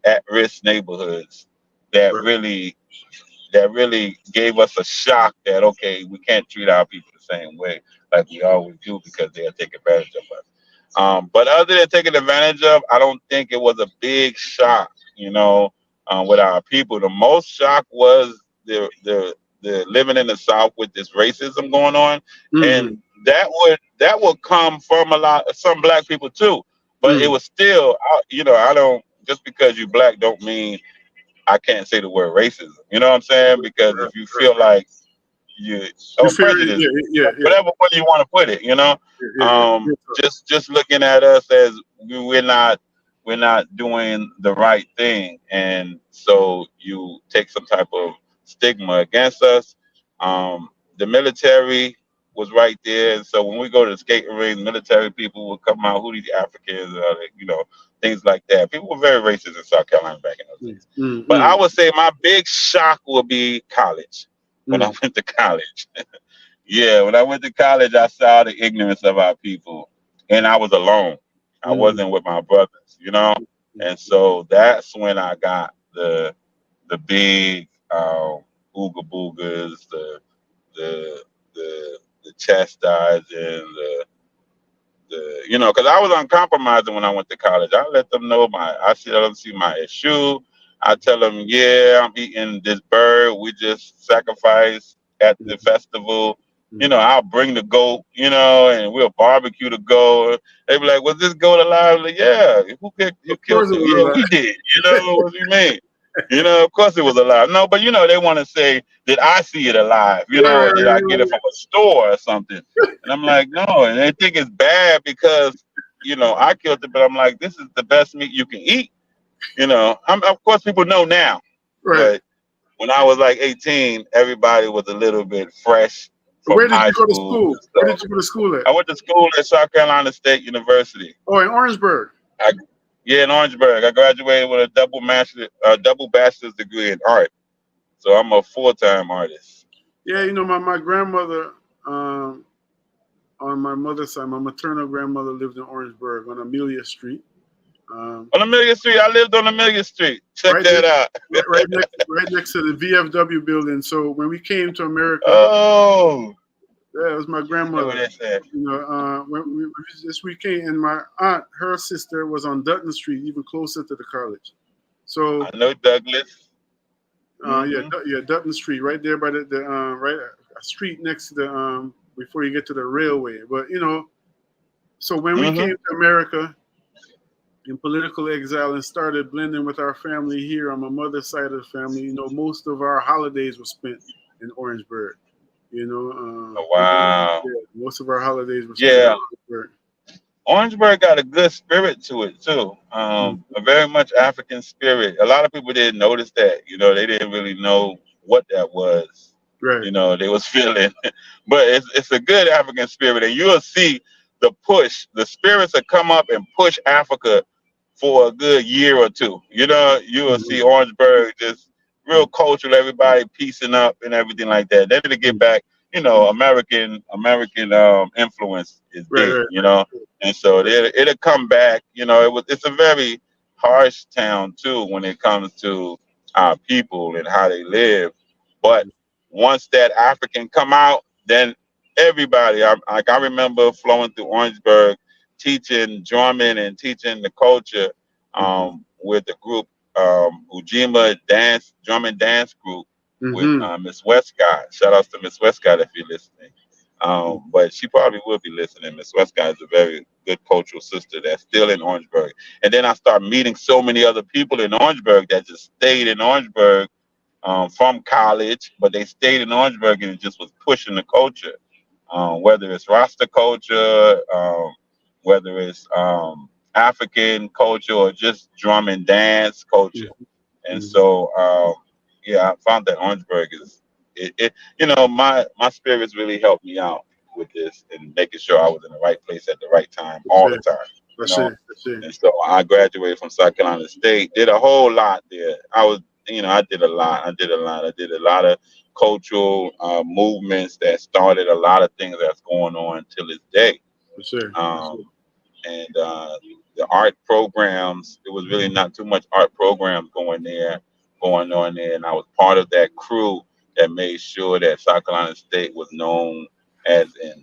at-risk neighborhoods that really gave us a shock that, okay, we can't treat our people the same way like we always do, because they'll take advantage of us. But other than taking advantage of, I don't think it was a big shock, with our people. The most shock was the living in the South with this racism going on, and that would come from some black people too. But it was still, I don't, just because you black don't mean I can't say the word racism. You know what I'm saying? Because if you feel like prejudice, whatever way you want to put it, just looking at us as we're not doing the right thing, and so you take some type of stigma against us. The military was right there, and so when we go to the skating ring, military people would come out, who these Africans are, things like that. People were very racist in South Carolina back in those days. But I would say my big shock would be college. When I went to college. When I went to college, I saw the ignorance of our people, and I was alone. I wasn't with my brothers, you know. And so that's when I got the big ooga boogas, the chastising, the you know, because I was uncompromising when I went to college. I let them know I see them see my issue. I tell them, yeah, I'm eating this bird we just sacrificed at the festival. You know, I'll bring the goat, you know, and we'll barbecue the goat. They be like, was this goat alive? Like, yeah, who killed it? Yeah, we did. You know, what do you mean? You know, of course it was alive. No, but you know, they want to say, did I see it alive? You know, or did I get it from a store or something? And I'm like, no. And they think it's bad because, you know, I killed it, but I'm like, this is the best meat you can eat. You know, of course people know now. Right. But when I was like 18, everybody was a little bit fresh from Where did high you go to school. school? Where did you go to school at? I went to school at South Carolina State University. Oh, in Orangeburg. Yeah, in Orangeburg. I graduated with a double bachelor's degree in art. So I'm a full-time artist. Yeah, you know, my grandmother, on my mother's side, my maternal grandmother lived in Orangeburg on Amelia Street. On Amelia Street, I lived on Amelia Street. Check that out. right next to the VFW building. So when we came to America, yeah, it was my grandmother. You know, when we came, and my aunt, her sister was on Dutton Street, even closer to the college. So I know Douglas. Yeah, Dutton Street, right there by the right a street next to the before you get to the railway. But you know, so when we came to America in political exile and started blending with our family here on my mother's side of the family, you know, most of our holidays were spent in Orangeburg. You know, wow. Yeah, most of our holidays were spent in Orangeburg. Orangeburg got a good spirit to it too. A very much African spirit. A lot of people didn't notice that. You know, they didn't really know what that was. Right. You know, they was feeling, but it's a good African spirit, and you'll see the push. The spirits will come up and push Africa for a good year or two. You know, you will see Orangeburg just real cultural, everybody piecing up and everything like that. Then to get back, you know, American influence is big, you know, and so it'll come back. You know, it's a very harsh town too when it comes to our people and how they live. But once that African come out, then everybody, I remember flowing through Orangeburg, teaching drumming and teaching the culture with the group Ujima drum and dance group with Miss Westcott. Shout out to Miss Westcott if you're listening. But she probably will be listening. Miss Westcott is a very good cultural sister that's still in Orangeburg. And then I started meeting so many other people in Orangeburg that just stayed in Orangeburg from college, but they stayed in Orangeburg and it just was pushing the culture. Whether it's Rasta culture, whether it's African culture, or just drum and dance culture. And so, yeah, I found that Orangeburg is, you know, my spirits really helped me out with this and making sure I was in the right place at the right time all the time. You know? And so I graduated from South Carolina State, did a whole lot there. I did a lot. I did a lot of cultural movements that started a lot of things that's going on till this day. And the art programs, it was really not too much art programs going on there. And I was part of that crew that made sure that South Carolina State was known as a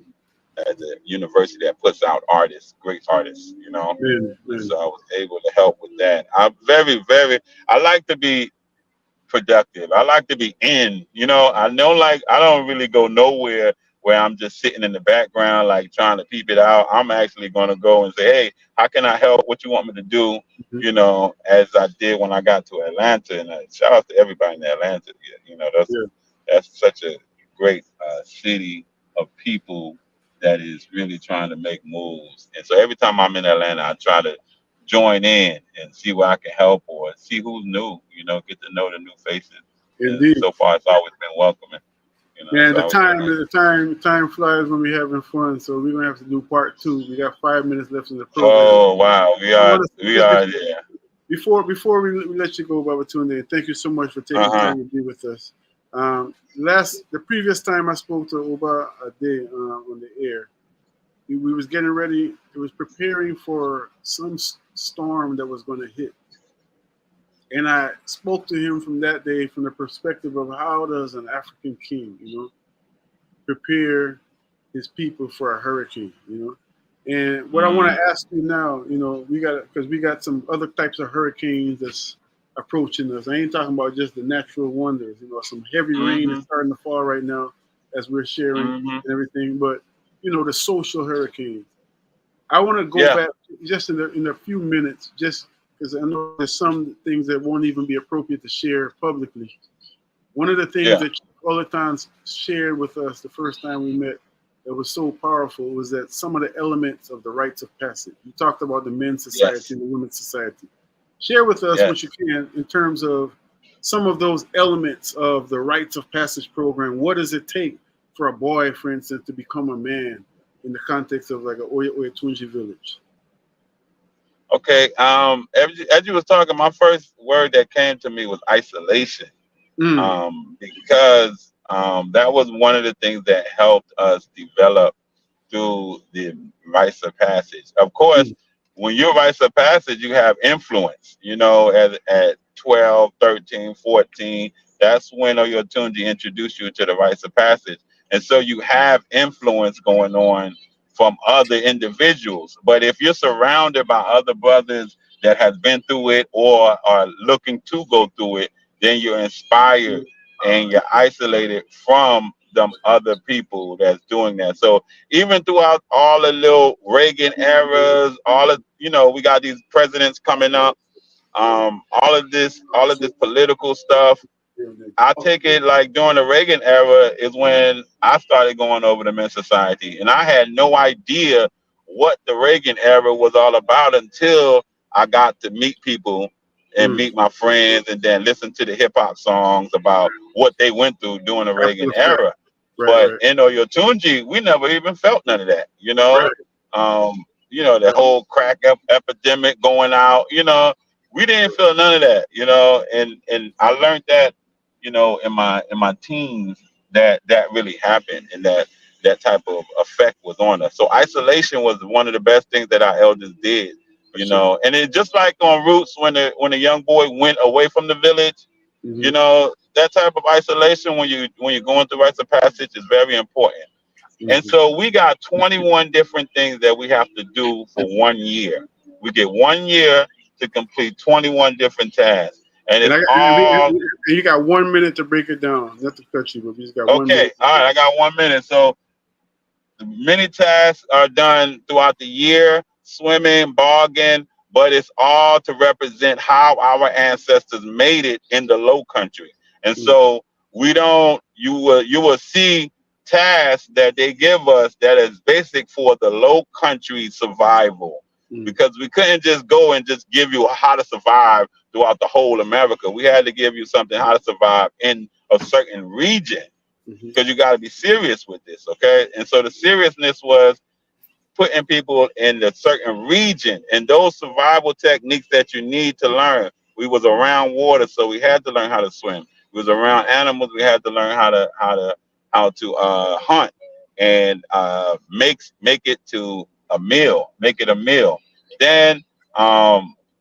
university that puts out artists, great artists, you know. And so I was able to help with that. I like to be productive. I like to be in, you know. I don't really go nowhere where I'm just sitting in the background, like trying to peep it out. I'm actually going to go and say, hey, how can I help? What you want me to do? You know, as I did when I got to Atlanta. And shout out to everybody in Atlanta. You know, that's such a great city of people that is really trying to make moves. And so every time I'm in Atlanta, I try to join in and see where I can help or see who's new, you know, get to know the new faces. Indeed. And so far, it's always been welcoming. You know, Man, the time flies when we're having fun. So we're gonna have to do part 2. We got 5 minutes left in the program. Oh wow, we are there. Before we let you go, Babatunde, thank you so much for taking time to be with us. The previous time I spoke to Oba Ade on the air, we was getting ready. It was preparing for some storm that was going to hit. And I spoke to him from that day from the perspective of how does an African king, prepare his people for a hurricane, And what I want to ask you now, because we got some other types of hurricanes that's approaching us. I ain't talking about just the natural wonders, some heavy rain is starting to fall right now as we're sharing and everything, but the social hurricanes. I want to go back just in a few minutes, just because I know there's some things that won't even be appropriate to share publicly. One of the things that Oyutunji shared with us the first time we met that was so powerful was that some of the elements of the rites of passage. You talked about the men's society and the women's society. Share with us what you can in terms of some of those elements of the rites of passage program. What does it take for a boy, for instance, to become a man in the context of like a Oyutunji village? Okay. As you was talking, my first word that came to me was isolation. Because that was one of the things that helped us develop through the rites of passage. Of course, when you're rites of passage, you have influence, at 12, 13, 14, that's when Oyutunji introduced you to the rites of passage. And so you have influence going on from other individuals. But if you're surrounded by other brothers that has been through it or are looking to go through it, then you're inspired and you're isolated from them other people that's doing that. So even throughout all the little Reagan eras, we got these presidents coming up, all of this political stuff. I take it like during the Reagan era is when I started going over to Men's Society, and I had no idea what the Reagan era was all about until I got to meet people and meet my friends and then listen to the hip hop songs about what they went through during the Reagan era. But in Oyutunji, we never even felt none of that, the whole crack epidemic going out, we didn't feel none of that, and I learned that, in my teens that really happened and that type of effect was on us. So isolation was one of the best things that our elders did. And it just like on Roots when a young boy went away from the village, that type of isolation when you're going through rites of passage is very important. And so we got 21 different things that we have to do for 1 year. We get 1 year to complete 21 different tasks. And you got 1 minute to break it down. Not to cut you, but you just got 1 minute. Okay, all right, I got 1 minute. So many tasks are done throughout the year, swimming, bogging, but it's all to represent how our ancestors made it in the Low Country. And so you will see tasks that they give us that is basic for the Low Country survival. Because we couldn't just go and just give you how to survive throughout the whole America. We had to give you something how to survive in a certain region, because you got to be serious with this, okay? And so the seriousness was putting people in a certain region and those survival techniques that you need to learn. We was around water, so we had to learn how to swim. We was around animals, we had to learn how to hunt and make it to a meal, make it a meal. Then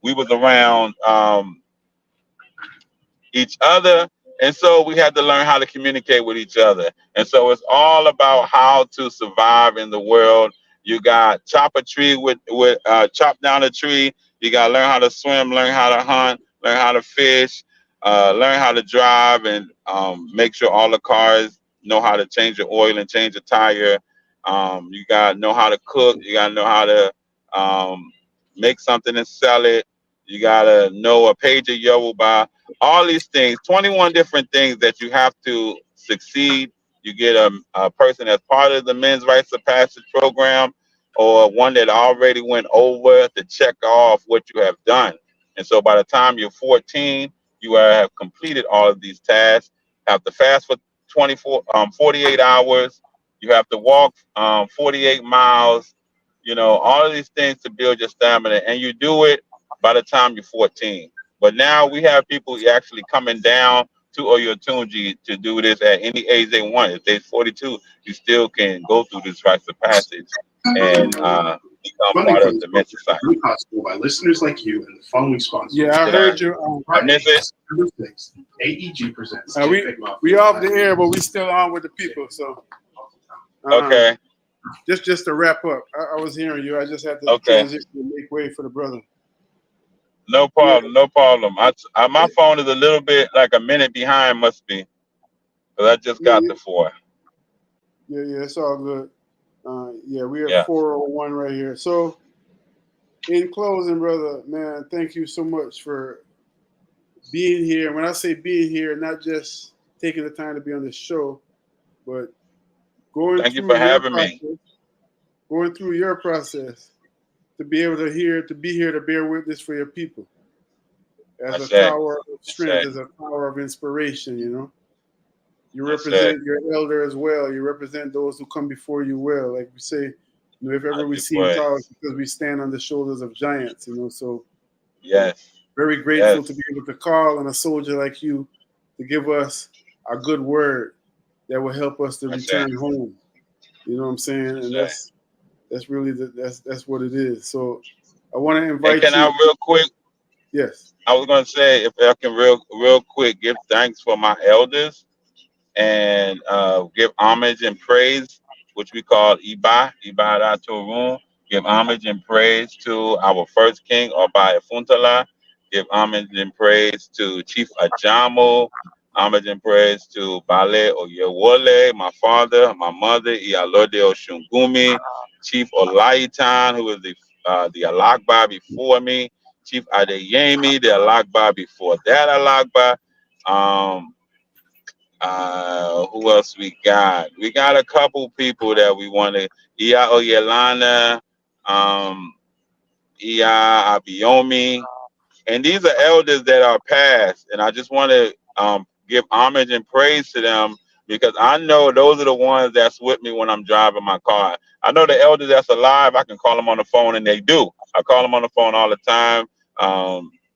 we was around each other, and so we had to learn how to communicate with each other. And so it's all about how to survive in the world. You got chop a tree with chop down a tree. You got to learn how to swim, learn how to hunt, learn how to fish, learn how to drive, and make sure all the cars know how to change the oil and change the tire. You got to know how to cook. You got to know how to make something and sell it. You got to know a page of Yoruba. All these things, 21 different things that you have to succeed. You get a person that's part of the Men's Rites of Passage program or one that already went over to check off what you have done. And so by the time you're 14, you have completed all of these tasks. Have to fast for 48 hours. You have to walk 48 miles. All of these things to build your stamina, and you do it by the time you're 14. But now we have people actually coming down to Oyutunji to do this at any age they want. If they're 42, you still can go through this rites of passage and become Funding part for of this the Mint program is Society. made possible by listeners like you and the following sponsors. Yeah, I Did heard you. I miss it? September 6th, AEG presents We off the air, but we still on with the people. So Okay. just to wrap up, I was hearing you. I just had to Okay. transition and make way for the brother. No problem. No problem. My phone is a little bit like a minute behind, must be, because I just got the 4. Yeah, it's all good. Yeah, we are Yeah. 401 right here. So, in closing, brother, man, thank you so much for being here. When I say being here, not just taking the time to be on the show, but going Thank you through for your having process, me. going through your process to be able to be here to bear witness for your people as a tower of strength, as a tower of inspiration, you know. You represent your elder as well. You represent those who come before you well. Like we say, you know, if ever we seem tall, it's because we stand on the shoulders of giants, you know. So yes, very grateful to be able to call on a soldier like you to give us a good word that will help us to return home. You know what I'm saying? And that's really that's what it is. So I want to invite you. Can I real quick? Yes. I was going to say, if I can real quick give thanks for my elders and give homage and praise, which we call Iba Torum. Give homage and praise to our first king, Oba Efuntala. Give homage and praise to Chief Ajamo. Homage and praise to Bale Oyewole, my father, my mother, Iyalode Oshungumi, Chief Olaitan, who was the Alagba before me, Chief Adeyemi, the Alagba before that Alagba. Who else we got? We got a couple people that we want to. Iya Oyelana, Iya Abiomi, and these are elders that are past, and I just want to give homage and praise to them because I know those are the ones that's with me when I'm driving my car. I know the elders that's alive, I can call them on the phone, and they do. I call them on the phone all the time.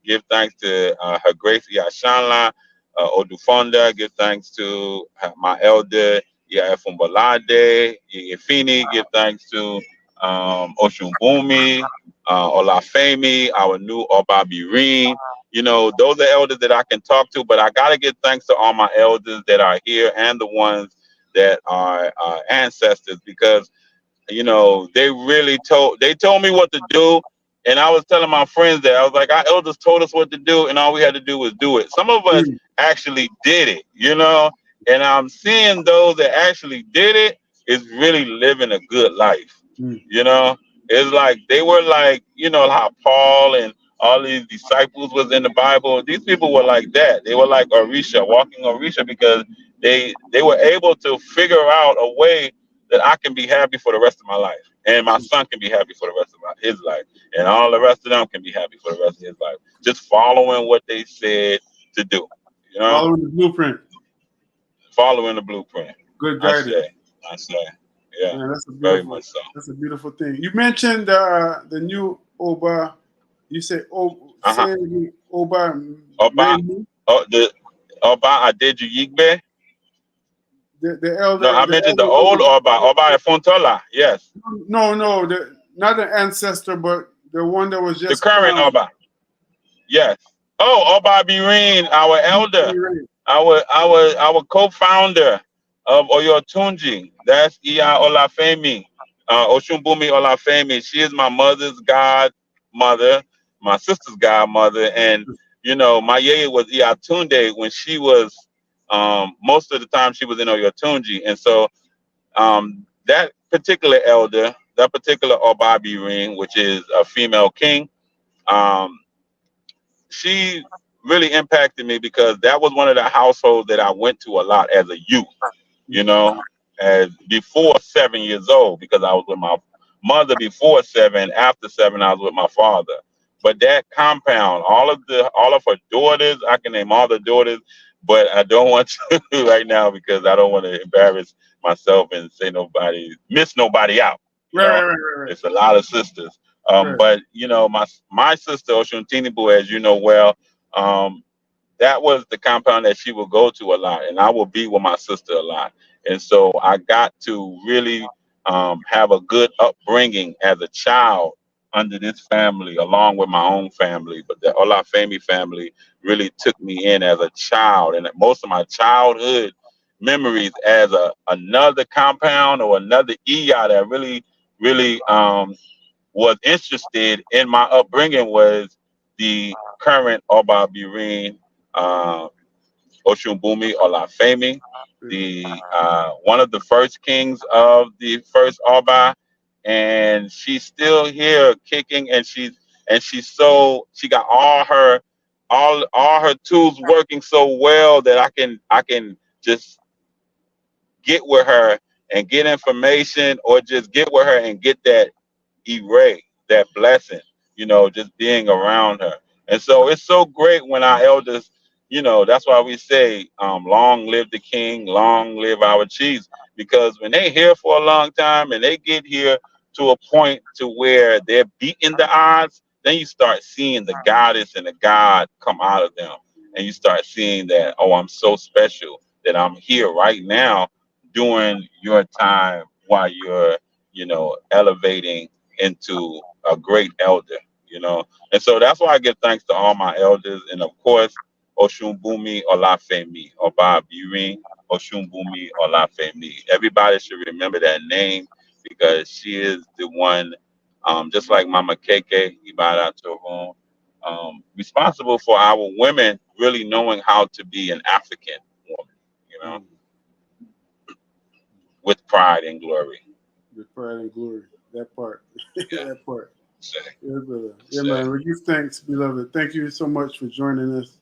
Give thanks to Her Grace Yashanla Odufonda. Give thanks to my elder Efumbalade Ifini. Give thanks to Oshumbumi, Olafemi, our new Obabirin. You know, those are elders that I can talk to, but I got to give thanks to all my elders that are here and the ones that are ancestors because, you know, they told me what to do. And I was telling my friends that I was like, our elders told us what to do and all we had to do was do it. Some of us actually did it, you know, and I'm seeing those that actually did it is really living a good life, you know. It's like they were like, you know, how Paul and all these disciples was in the Bible. These people were like that. They were like Orisha, walking Orisha, because they were able to figure out a way that I can be happy for the rest of my life. And my son can be happy for the rest of his life. And all the rest of them can be happy for the rest of his life. Just following what they said to do. You know? Following the blueprint. Following the blueprint. Good guidance. I say. Yeah, man, that's very much so. That's a beautiful thing. You mentioned the new Oba. You said Oba. Oba. The Oba Adeju Yigbe. The elder. No, I mentioned the old Oba Efontola. Yes. No, not the ancestor, but the one that was just the current Oba. Yes. Oh, Oba Birin, our elder, our co-founder of Oyutunji. That's Iya Olafemi, Oshumbumi Olafemi. She is my mother's godmother, my sister's godmother, and you know, my yeye was Iyatunde when she was. Most of the time she was in Oyutunji, and so that particular elder, that particular Obabi ring, which is a female king, she really impacted me because that was one of the households that I went to a lot as a youth, you know, as before 7 years old, because I was with my mother before 7. After 7, I was with my father. But that compound, all of her daughters, I can name all the daughters, but I don't want to right now because I don't want to embarrass myself and say miss nobody out. Right. It's a lot of sisters. But you know, my sister Oshuntinibu, as you know well, that was the compound that she would go to a lot, and I would be with my sister a lot. And so I got to really have a good upbringing as a child under this family, along with my own family. But the Olafemi family really took me in as a child, and most of my childhood memories as another compound or another iya that really was interested in my upbringing was the current Oba Birin Oshumbumi Olafemi, the one of the first kings of the first Oba, and she's still here kicking, and she got all her tools working so well that I can just get with her and get information, or just get with her and get that E-ray, that blessing, just being around her. And so it's so great when our elders, that's why we say, long live the king, long live our chiefs, because when they here for a long time and they get here to a point to where they're beating the odds, then you start seeing the goddess and the God come out of them. And you start seeing that, oh, I'm so special that I'm here right now during your time while you're, elevating into a great elder, And so that's why I give thanks to all my elders. And of course, Oshumbumi Olafemi, Oba Birin Oshumbumi Olafemi. Everybody should remember that name because she is the one, just like Mama Keke, Ibada Tohon, responsible for our women really knowing how to be an African woman, with pride and glory. With pride and glory. That part. Yeah. That part. Sure. Yeah, brother. Yeah, man. We give thanks, beloved. Thank you so much for joining us.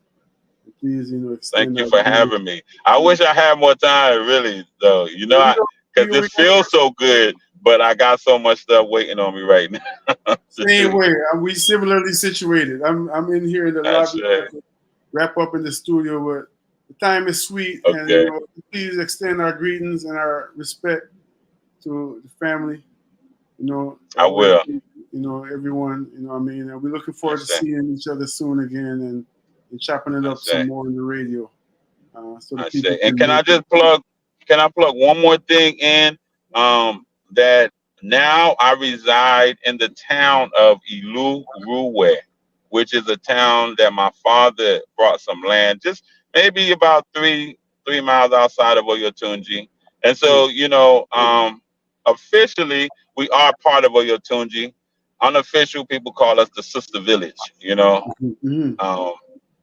Please, extend. Thank you for having me. I wish I had more time, really, though. Because this feels so good, but I got so much stuff waiting on me right now. Same way. We similarly situated. I'm in here in the lobby. Wrap up in the studio, but the time is sweet. Okay. And please extend our greetings and our respect to the family. I will. Everyone. And we're looking forward to seeing each other soon again and chopping it up some more on the radio. So the people and can I plug one more thing in? That now I reside in the town of Iluruwe, which is a town that my father brought some land, just maybe about three miles outside of Oyutunji. And so, officially we are part of Oyutunji. Unofficial people call us the sister village,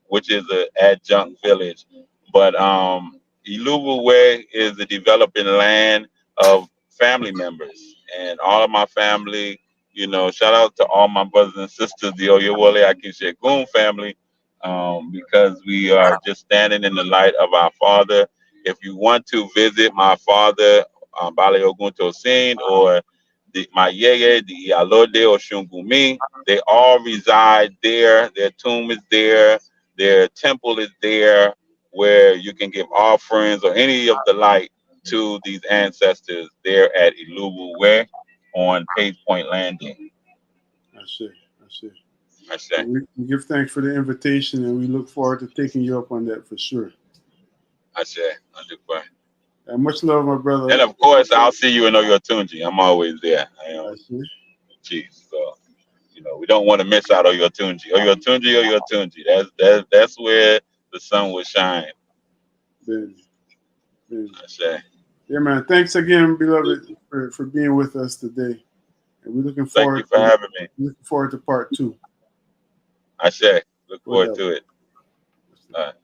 which is an adjunct village. But Iluruwe is the developing land of family members, and all of my family, shout out to all my brothers and sisters, the Oyewole Akunsegun family, because we are just standing in the light of our father. If you want to visit my father, Bale Oguntosin, or my yeye, the Iyalode Oshungumi, they all reside there. Their tomb is there. Their temple is there, where you can give offerings or any of the like to these ancestors there at Iluruwe on Page Point Landing. I see. We give thanks for the invitation, and we look forward to taking you up on that for sure. I say. And much love, my brother. And of course, I'll see you in Oyutunji. I'm always there. Jeez, so we don't want to miss out Oyutunji. Oyutunji. That's where the sun will shine. I say. Yeah, man. Thanks again, beloved, for being with us today. And we're looking forward. Thank you for having me. Looking forward to part 2. I say. Look forward to it. All right.